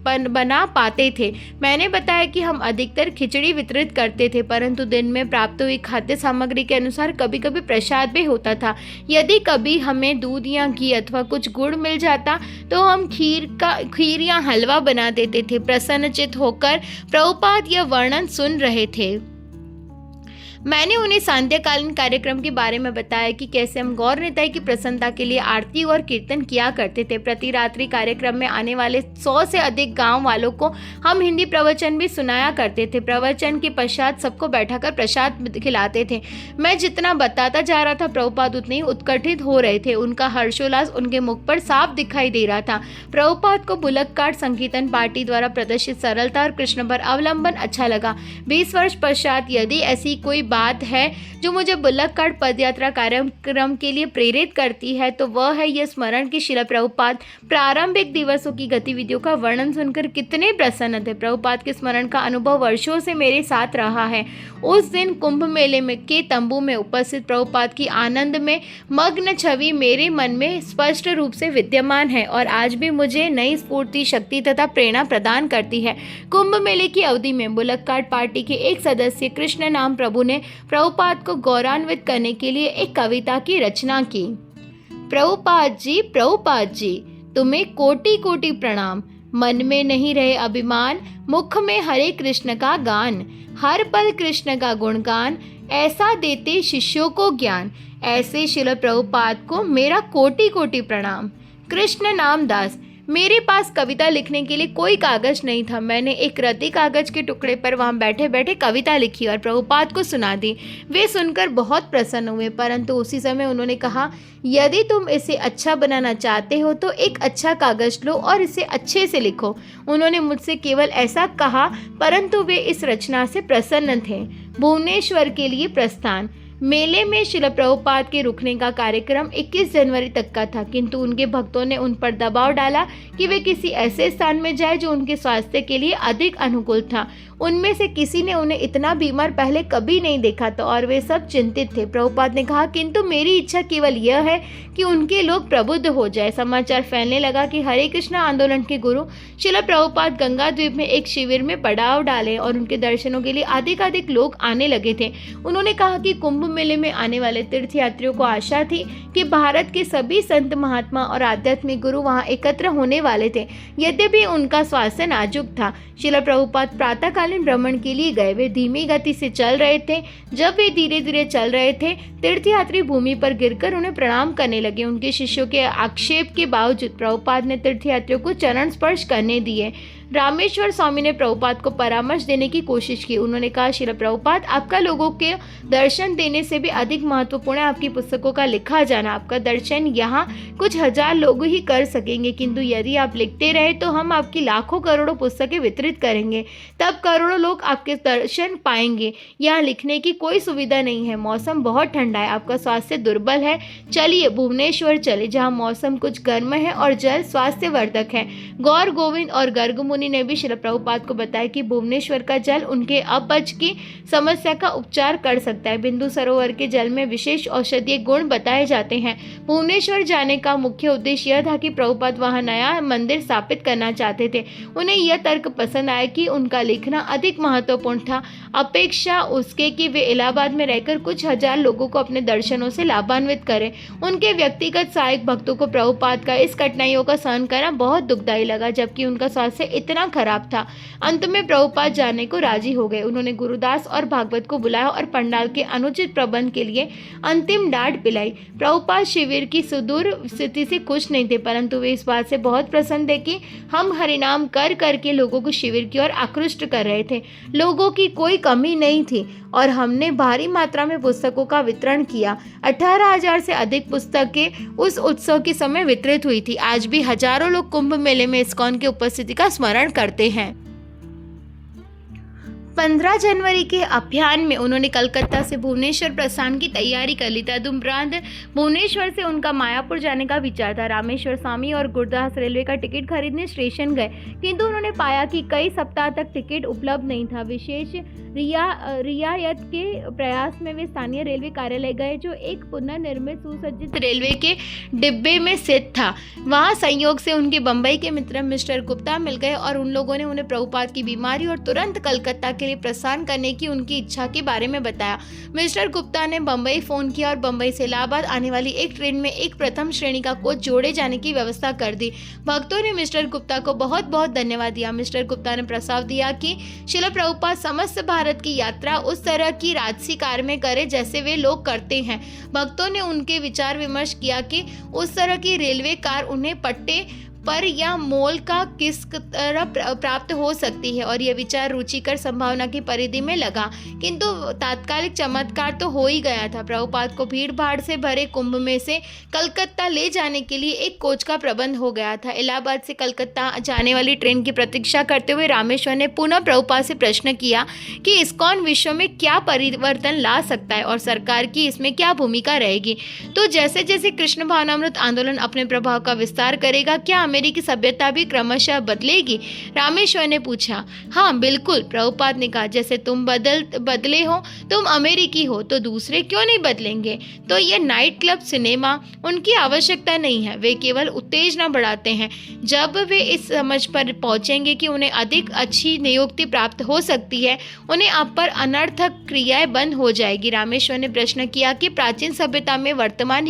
बना पाते थे। मैंने बताया कि हम अधिकतर खिचड़ी वितरित करते थे, परंतु दिन में प्राप्त हुई खाद्य सामग्री के अनुसार कभी कभी प्रसाद भी होता था। यदि कभी हमें दूध या घी अथवा कुछ गुड़ मिल जाता तो हम खीर या हलवा बना देते थे। प्रसन्नचित होकर प्रभुपाद यह वर्णन सुन रहे थे। मैंने उन्हें सांध्यकालीन कार्यक्रम के बारे में बताया कि कैसे हम गौर निताई की प्रसन्नता के लिए आरती और कीर्तन किया करते थे। प्रति रात्रि कार्यक्रम में आने वाले 100 से अधिक गांव वालों को हम हिंदी प्रवचन भी सुनाया करते थे। प्रवचन के पश्चात सबको बैठाकर प्रसाद खिलाते थे। मैं जितना बताता जा रहा था प्रभुपाद उतने ही उत्कंठित हो रहे थे। उनका हर्षोल्लास उनके मुख पर साफ दिखाई दे रहा था। प्रभुपाद को बुलक कार्ड संकीर्तन पार्टी द्वारा प्रदर्शित सरलता और कृष्ण पर अवलंबन अच्छा लगा। 20 वर्ष पश्चात यदि ऐसी कोई बात है जो मुझे बुल्लक कार्ट पदयात्रा कार्यक्रम के लिए प्रेरित करती है तो वह है यह स्मरण कि श्रील प्रभुपाद प्रारंभिक दिवसों की गतिविधियों का वर्णन सुनकर कितने प्रसन्न थे। प्रभुपाद के स्मरण का अनुभव वर्षों से मेरे साथ रहा है। उस दिन कुंभ मेले में के तंबू में उपस्थित प्रभुपाद की आनंद में मग्न छवि मेरे मन में स्पष्ट रूप से विद्यमान है और आज भी मुझे नई स्फूर्ति, शक्ति तथा प्रेरणा प्रदान करती है। कुंभ मेले की अवधि में बुल्लक कार्ट पार्टी के एक सदस्य कृष्ण नाम प्रभु ने प्रभुपाद को गौरवान्वित करने के लिए एक कविता की रचना की। प्रभुपाद जी, तुम्हें कोटि कोटि प्रणाम। मन में नहीं रहे अभिमान, मुख में हरे कृष्ण का गान। हर पल कृष्ण का गुणगान, ऐसा देते शिष्यों को ज्ञान। ऐसे श्रील प्रभुपाद को मेरा कोटि कोटि प्रणाम। कृष्ण नाम दास। मेरे पास कविता लिखने के लिए कोई कागज नहीं था। मैंने एक रद्दी कागज के टुकड़े पर वहाँ बैठे बैठे कविता लिखी और प्रभुपाद को सुना दी। वे सुनकर बहुत प्रसन्न हुए, परंतु उसी समय उन्होंने कहा, यदि तुम इसे अच्छा बनाना चाहते हो तो एक अच्छा कागज लो और इसे अच्छे से लिखो। उन्होंने मुझसे केवल ऐसा कहा, परंतु वे इस रचना से प्रसन्न थे। भुवनेश्वर के लिए प्रस्थान। मेले में श्रील प्रभुपाद के रुकने का कार्यक्रम 21 जनवरी तक का था, किंतु उनके भक्तों ने उन पर दबाव डाला कि वे किसी ऐसे स्थान में जाए जो उनके स्वास्थ्य के लिए अधिक अनुकूल था। उनमें से किसी ने उन्हें इतना बीमार पहले कभी नहीं देखा था और वे सब चिंतित थे। प्रभुपाद ने कहा, किंतु मेरी इच्छा केवल यह है कि उनके लोग प्रबुद्ध हो जाए। समाचार फैलने लगा कि हरे कृष्णा आंदोलन के गुरु श्रील प्रभुपाद गंगा द्वीप में एक शिविर में पड़ाव डाले और उनके दर्शनों के लिए अधिकाधिक लोग आने लगे थे। उन्होंने कहा कि कुंभ मेले में आने वाले तीर्थयात्रियों को आशा थी कि भारत के सभी संत, महात्मा और आध्यात्मिक गुरु वहां एकत्र होने वाले थे। यद्यपि उनका स्वास्थ्य नाजुक था, श्रील प्रभुपाद प्रातःकालीन भ्रमण के लिए गए। वे धीमी गति से चल रहे थे। जब वे धीरे धीरे चल रहे थे, तीर्थयात्री भूमि पर गिरकर उन्हें प्रणाम करने लगे। उनके शिष्यों के आक्षेप के बावजूद प्रभुपाद ने तीर्थयात्रियों को चरण स्पर्श करने दिए। रामेश्वर स्वामी ने प्रभुपाद को परामर्श देने की कोशिश की। उन्होंने कहा, श्रील प्रभुपाद, आपका लोगों के दर्शन देने से भी अधिक महत्वपूर्ण है आपकी पुस्तकों का लिखा जाना। आपका दर्शन यहाँ कुछ हजार लोग ही कर सकेंगे, किंतु यदि आप लिखते रहे तो हम आपकी लाखों करोड़ों पुस्तकें वितरित करेंगे, तब करोड़ों लोग आपके दर्शन पाएंगे। यहाँ लिखने की कोई सुविधा नहीं है। मौसम बहुत ठंडा है, आपका स्वास्थ्य दुर्बल है। चलिए भुवनेश्वर चले, जहाँ मौसम कुछ गर्म है और जल स्वास्थ्यवर्धक है। गौर गोविंद और गर्ग मुनि ने भी श्रील प्रभुपाद को बताया कि भुवनेश्वर का जल उनके अपच की समस्या का उपचार कर सकता है। बिंदु सरोवर के जल में विशेष औषधीय गुण बताए जाते हैं। भुवनेश्वर जाने का मुख्य उद्देश्य यह था कि प्रभुपाद वहां नया मंदिर स्थापित करना चाहते थे। उन्हें यह तर्क पसंद आया कि उनका लिखना अधिक महत्वपूर्ण था, अपेक्षा उसके कि वे इलाहाबाद में रहकर कुछ हजार लोगों को अपने दर्शनों से लाभान्वित करें। उनके व्यक्तिगत सहायक भक्तों को प्रभुपाद का इस कठिनाइयों का सहन करना बहुत दुखदायी लगा, जबकि उनका स्वास्थ्य इतना खराब था। अंत में प्रभुपाद जाने को राजी हो गए। उन्होंने गुरुदास और भागवत को बुलाया और पंडाल के अनुचित प्रबंध के लिए अंतिम डांट पिलाई। प्रभुपाद शिविर की सुदूर स्थिति से खुश नहीं थे, परंतु वे इस बात से बहुत प्रसन्न थे कि हम हरिनाम कर करके लोगों को शिविर की ओर आकृष्ट कर रहे थे। लोगों की कोई कमी नहीं थी और हमने भारी मात्रा में पुस्तकों का वितरण किया। 18,000 से अधिक पुस्तकें उस उत्सव के समय वितरित हुई थी। आज भी हजारों लोग कुंभ मेले में इस्कॉन की उपस्थिति का स्मरण करते हैं। 15 जनवरी के अभियान में उन्होंने कलकत्ता से भुवनेश्वर प्रस्थान की तैयारी कर ली। तदुपरांत भुवनेश्वर से उनका मायापुर जाने का विचार था। रामेश्वर स्वामी और गुरुदास रेलवे का टिकट खरीदने स्टेशन गए, किंतु उन्होंने पाया कि कई सप्ताह तक टिकट उपलब्ध नहीं था। विशेष रियायत के प्रयास में वे स्थानीय रेलवे कार्यालय गए, जो एक पुनर्निर्मित सुसज्जित रेलवे के डिब्बे में स्थित था। वहां संयोग से उनके बम्बई के मित्र मिस्टर गुप्ता मिल गए और उन लोगों ने उन्हें प्रभुपाद की बीमारी और तुरंत कलकत्ता के लिए प्रस्थान करने की उनकी इच्छा के बारे में बताया। मिस्टर गुप्ता ने बम्बई फोन किया और बम्बई से इलाहाबाद आने वाली एक ट्रेन में एक प्रथम श्रेणी का कोच जोड़े जाने की व्यवस्था कर दी। भक्तों ने मिस्टर गुप्ता को बहुत बहुत धन्यवाद दिया। मिस्टर गुप्ता ने प्रस्ताव दिया कि श्रील प्रभुपाद समस्त भारत की यात्रा उस तरह की राजसी कार में करे जैसे वे लोग करते हैं। भक्तों ने उनके विचार विमर्श किया कि उस तरह की रेलवे कार उन्हें पट्टे पर या मोल का किस तरह प्राप्त हो सकती है, और यह विचार रुचिकर संभावना की परिधि में लगा, किंतु तात्कालिक चमत्कार तो हो ही गया था। प्रभुपाद को भीड़ भाड़ से भरे कुंभ में से कलकत्ता ले जाने के लिए एक कोच का प्रबंध हो गया था। इलाहाबाद से कलकत्ता जाने वाली ट्रेन की प्रतीक्षा करते हुए रामेश्वर ने पुनः प्रभुपाद से प्रश्न किया कि इस्कॉन विश्व में क्या परिवर्तन ला सकता है और सरकार की इसमें क्या भूमिका रहेगी। तो जैसे जैसे कृष्ण भावनामृत आंदोलन अपने प्रभाव का विस्तार करेगा, क्या अमेरिकी सभ्यता भी क्रमशः बदलेगी? रामेश्वर ने पूछा। हाँ बिल्कुल, प्रभुपाद ने कहा। जैसे तुम बदले हो, तुम अमेरिकी हो, तो दूसरे क्यों नहीं बदलेंगे? तो ये नाइट क्लब, सिनेमा, उनकी आवश्यकता नहीं है। वे केवल उत्तेजना बढ़ाते हैं। जब वे इस समझ पर पहुंचेंगे कि उन्हें अधिक अच्छी नियुक्ति प्राप्त हो सकती है, उन्हें आप पर अनर्थक क्रियाएं बंद हो जाएगी। रामेश्वर ने प्रश्न किया कि प्राचीन सभ्यता में वर्तमान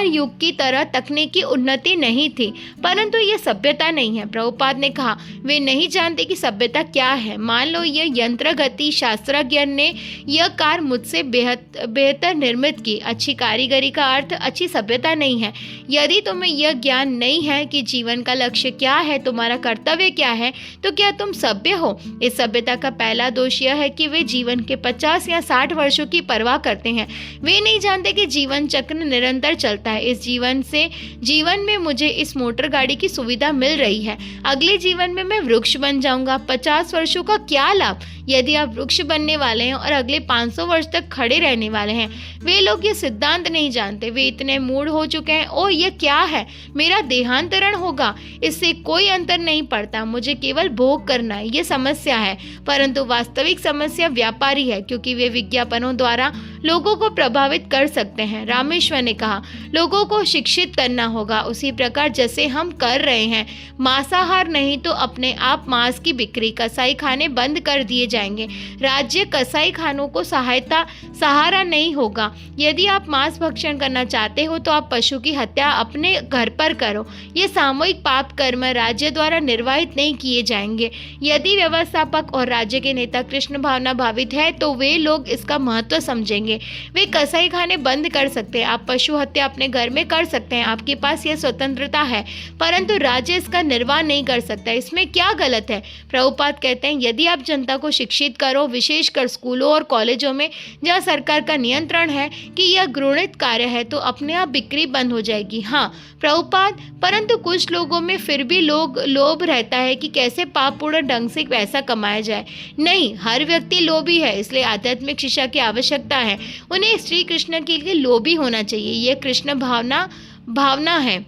युग की तरह तकनीकी उन्नति नहीं थी, परंतु यह सभ्यता नहीं है। प्रभुपाद ने कहा, वे नहीं जानते कि सभ्यता क्या है। मान लो यह यंत्रगति शास्त्रज्ञ ने यह कार मुझसे बेहतर निर्मित की। अच्छी कारीगरी का अर्थ अच्छी सभ्यता नहीं है। यदि तुम्हें यह ज्ञान नहीं है कि जीवन का लक्ष्य क्या है, तुम्हारा कर्तव्य क्या है, तो क्या तुम सभ्य हो? इस सभ्यता का पहला दोष यह है कि वे जीवन के 50 या 60 वर्षों की परवाह करते हैं। वे नहीं जानते कि जीवन चक्र निरंतर चलता है। इस जीवन में मुझे इस मोटर गाड़ी की सुविधा मिल रही है, अगले जीवन में मैं वृक्ष बन जाऊंगा। 50 वर्षों का क्या लाभ यदि आप वृक्ष बनने वाले हैं और अगले 500 वर्ष तक खड़े रहने वाले हैं? वे लोग ये सिद्धांत नहीं जानते। वे इतने मूढ़ हो चुके हैं। ओ ये क्या है, मेरा देहांतरण होगा, इससे कोई अंतर नहीं पड़ता, मुझे केवल भोग करना है, ये समस्या है। परंतु वास्तविक समस्या व्यापारी है, क्योंकि वे विज्ञापनों द्वारा लोगों को प्रभावित कर सकते हैं। रामेश्वर ने कहा, लोगों को शिक्षित करना होगा उसी प्रकार जैसे हम कर रहे हैं। मांसाहार नहीं तो अपने आप मांस की बिक्री, कसाई खाने बंद कर दिए जाएंगे। राज्य कसाई खानों को सहारा नहीं होगा। यदि आप मांस भक्षण करना चाहते हो तो आप पशु की हत्या अपने घर पर करो। ये सामूहिक पाप कर्म राज्य द्वारा निर्वाहित नहीं किए जाएंगे। यदि व्यवस्थापक और राज्य के नेता कृष्ण भावना भावित है तो वे लोग इसका महत्व समझेंगे। वे कसाई खाने बंद कर सकते हैं, आप पशु हत्या अपने घर में कर सकते हैं, आपके पास यह स्वतंत्रता है, परंतु राज्य इसका निर्वाह नहीं कर सकता। इसमें क्या गलत है? प्रभुपाद कहते हैं, यदि आप जनता को शिक्षित करो, विशेषकर स्कूलों और कॉलेजों में जहाँ सरकार का नियंत्रण है कि यह घृणित कार्य है, तो अपने आप बिक्री बंद हो जाएगी। हाँ प्रभुपाद, परंतु कुछ लोगों में फिर भी लोभ रहता है कि कैसे पापपूर्ण ढंग से पैसा कमाया जाए। नहीं, हर व्यक्ति लोभी है, इसलिए आध्यात्मिक शिक्षा की आवश्यकता है। उन्हें श्री कृष्ण के लिए लोभी होना चाहिए। यह कृष्ण भावना है।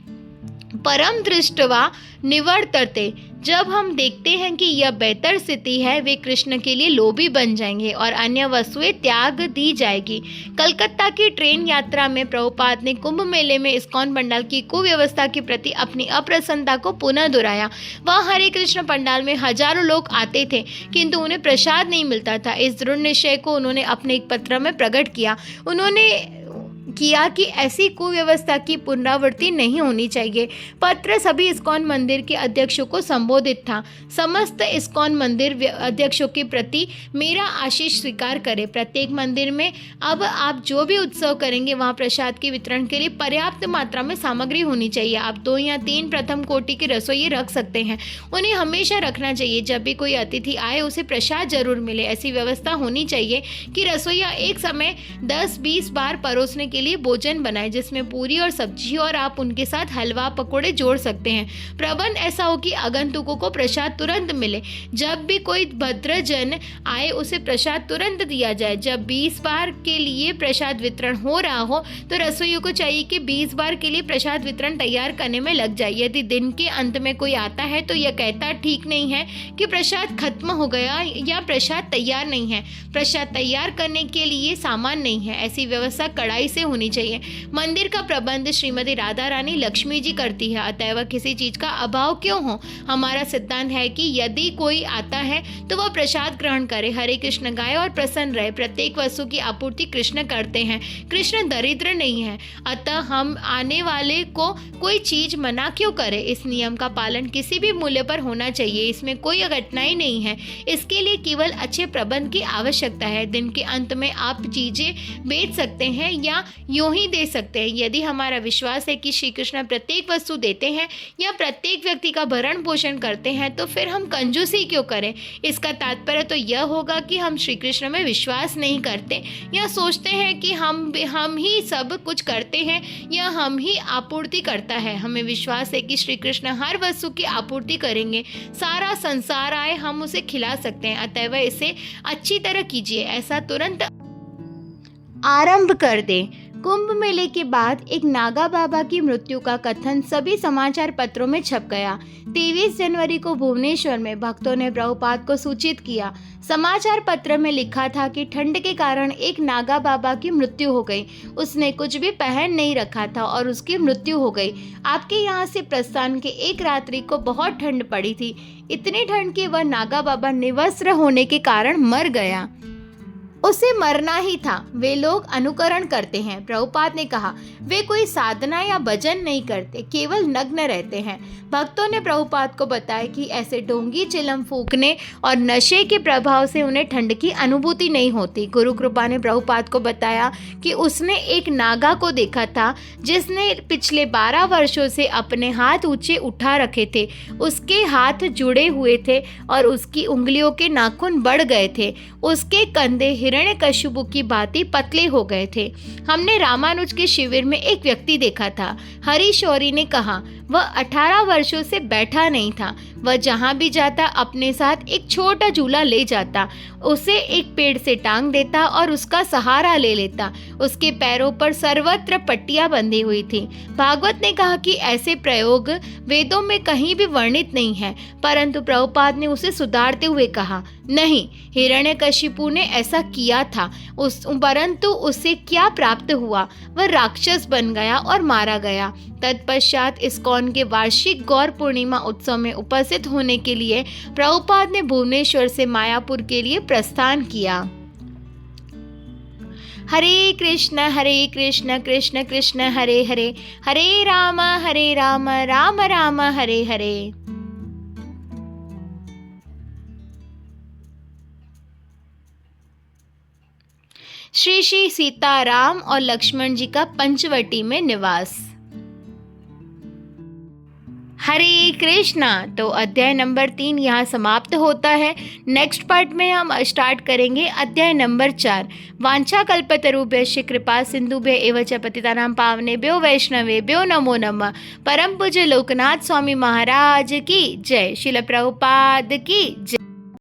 परम दृष्टवा निवर्तते। जब हम देखते हैं कि यह बेहतर स्थिति है, वे कृष्ण के लिए लोभी बन जाएंगे और अन्य वस्तुएं त्याग दी जाएगी। कलकत्ता की ट्रेन यात्रा में प्रभुपाद ने कुंभ मेले में इस्कॉन पंडाल की कुव्यवस्था के प्रति अपनी अप्रसन्नता को पुनः दोहराया। वहाँ हरे कृष्ण पंडाल में हजारों लोग आते थे, किंतु उन्हें प्रसाद नहीं मिलता था। इस दृढ़ निश्चय को उन्होंने अपने एक पत्र में प्रकट किया। उन्होंने किया कि ऐसी कुव्यवस्था की पुनरावृत्ति नहीं होनी चाहिए। पत्र सभी इस्कॉन मंदिर के अध्यक्षों को संबोधित था। समस्त इस्कॉन मंदिर अध्यक्षों के प्रति मेरा आशीष स्वीकार करें। प्रत्येक मंदिर में अब आप जो भी उत्सव करेंगे वहाँ प्रसाद के वितरण के लिए पर्याप्त मात्रा में सामग्री होनी चाहिए। आप 2 या 3 प्रथम कोटि के रसोई रख सकते हैं, उन्हें हमेशा रखना चाहिए। जब भी कोई अतिथि आए उसे प्रसाद जरूर मिले। ऐसी व्यवस्था होनी चाहिए कि रसोईया एक समय 10-20 बार परोसने के लिए भोजन बनाए, जिसमें पूरी और सब्जी और आप उनके साथ हलवा पकोड़े जोड़ सकते हैं। प्रबंध ऐसा हो कि आगंतुकों को प्रसाद तुरंत मिले। जब भी कोई भद्रजन आए उसे प्रसाद तुरंत दिया जाए। जब 20 बार के लिए प्रसाद वितरण हो रहा हो तो रसोइयों को चाहिए कि 20 बार के लिए प्रसाद वितरण तैयार करने में लग जाए। यदि दिन के अंत में कोई आता है तो यह कहता ठीक नहीं है कि प्रसाद खत्म हो गया या प्रसाद तैयार नहीं है। प्रसाद तैयार करने के लिए सामान नहीं है। ऐसी व्यवस्था कड़ाई से होनी चाहिए। मंदिर का प्रबंध श्रीमती राधा रानी लक्ष्मी जी करती है, अतएव किसी चीज का अभाव क्यों हो। हमारा सिद्धांत है कि यदि कोई आता है तो वह प्रसाद ग्रहण करे, हरे कृष्ण गाए और प्रसन्न रहे। प्रत्येक वस्तु की आपूर्ति कृष्ण करते हैं। कृष्ण दरिद्र नहीं है, अतः हम आने वाले को कोई चीज मना क्यों करे। इस नियम का पालन किसी भी मूल्य पर होना चाहिए। इसमें कोई कठिनाई नहीं है। इसके लिए केवल अच्छे प्रबंध की आवश्यकता है। दिन के अंत में आप चीजें बेच सकते हैं या यूं ही दे सकते हैं। यदि हमारा विश्वास है कि श्री कृष्ण प्रत्येक वस्तु देते हैं या प्रत्येक व्यक्ति का भरण पोषण करते हैं, तो फिर हम कंजूसी क्यों करें? इसका तात्पर्य तो यह होगा कि हम श्री कृष्ण में विश्वास नहीं करते या सोचते हैं कि हम ही सब कुछ करते हैं या हम ही आपूर्ति करता है। हमें विश्वास है कि श्री कृष्ण हर वस्तु की आपूर्ति करेंगे। सारा संसार आए, हम उसे खिला सकते हैं, अतएव इसे अच्छी तरह कीजिए, ऐसा तुरंत आरंभ कर दें। कुंभ मेले के बाद एक नागा बाबा की मृत्यु का कथन सभी समाचार पत्रों में छप गया। 23 जनवरी को भुवनेश्वर में भक्तों ने प्रभुपाद को सूचित किया। समाचार पत्र में लिखा था कि ठंड के कारण एक नागा बाबा की मृत्यु हो गई। उसने कुछ भी पहन नहीं रखा था और उसकी मृत्यु हो गई। आपके यहाँ से प्रस्थान के एक रात्रि को बहुत ठंड पड़ी थी, इतनी ठंड कि वह नागा बाबा निवस्त्र होने के कारण मर गया। उसे मरना ही था। वे लोग अनुकरण करते हैं। प्रभुपाद ने कहा, वे कोई साधना या भजन नहीं करते, केवल नग्न रहते हैं। भक्तों ने प्रभुपाद को बताया कि ऐसे डोंगी चिलम फूकने और नशे के प्रभाव से उन्हें ठंड की अनुभूति नहीं होती। गुरु कृपा ने प्रभुपाद को बताया कि उसने एक नागा को देखा था जिसने पिछले 12 वर्षों से अपने हाथ ऊंचे उठा रखे थे। उसके हाथ जुड़े हुए थे और उसकी उंगलियों के नाखून बढ़ गए थे। उसके कंधे हिरण्यकशिपु की भांति पतले हो गए थे। हमने रामानुज के शिविर में एक व्यक्ति देखा था। हरी शौरी ने कहा, वह 18 वर्षों से बैठा नहीं था। वह जहाँ भी जाता अपने साथ एक छोटा झूला ले जाता, उसे एक पेड़ से टांग देता और उसका सहारा ले लेता। उसके पैरों पर सर्वत्र पट्टियां बंधी हुई थी। भागवत ने कहा कि ऐसे प्रयोग वेदों में कहीं भी वर्णित नहीं है, परंतु प्रभुपाद ने उसे सुधारते हुए कहा, नहीं, हिरण्यकशिपु ने ऐसा किया था, परंतु उसे क्या प्राप्त हुआ? वह राक्षस बन गया और मारा गया। तत्पश्चात इस्कॉन के वार्षिक गौर पूर्णिमा उत्सव में उपस्थित होने के लिए प्रभुपाद ने भुवनेश्वर से मायापुर के लिए प्रस्थान किया। हरे कृष्ण कृष्ण कृष्ण हरे हरे, हरे राम राम राम हरे हरे। श्री श्री सीताराम और लक्ष्मण जी का पंचवटी में निवास। हरे कृष्णा। तो अध्याय नंबर 3 यहाँ समाप्त होता है। नेक्स्ट पार्ट में हम स्टार्ट करेंगे अध्याय नंबर 4। वांछा कल्पतरुभ्यश्च कृपा सिंधुभ्य एव च पतितानां पावनेभ्यो वैष्णवेभ्यो नमो नमः। परम पूज्य लोकनाथ स्वामी महाराज की जय। श्रील प्रभुपाद की जय।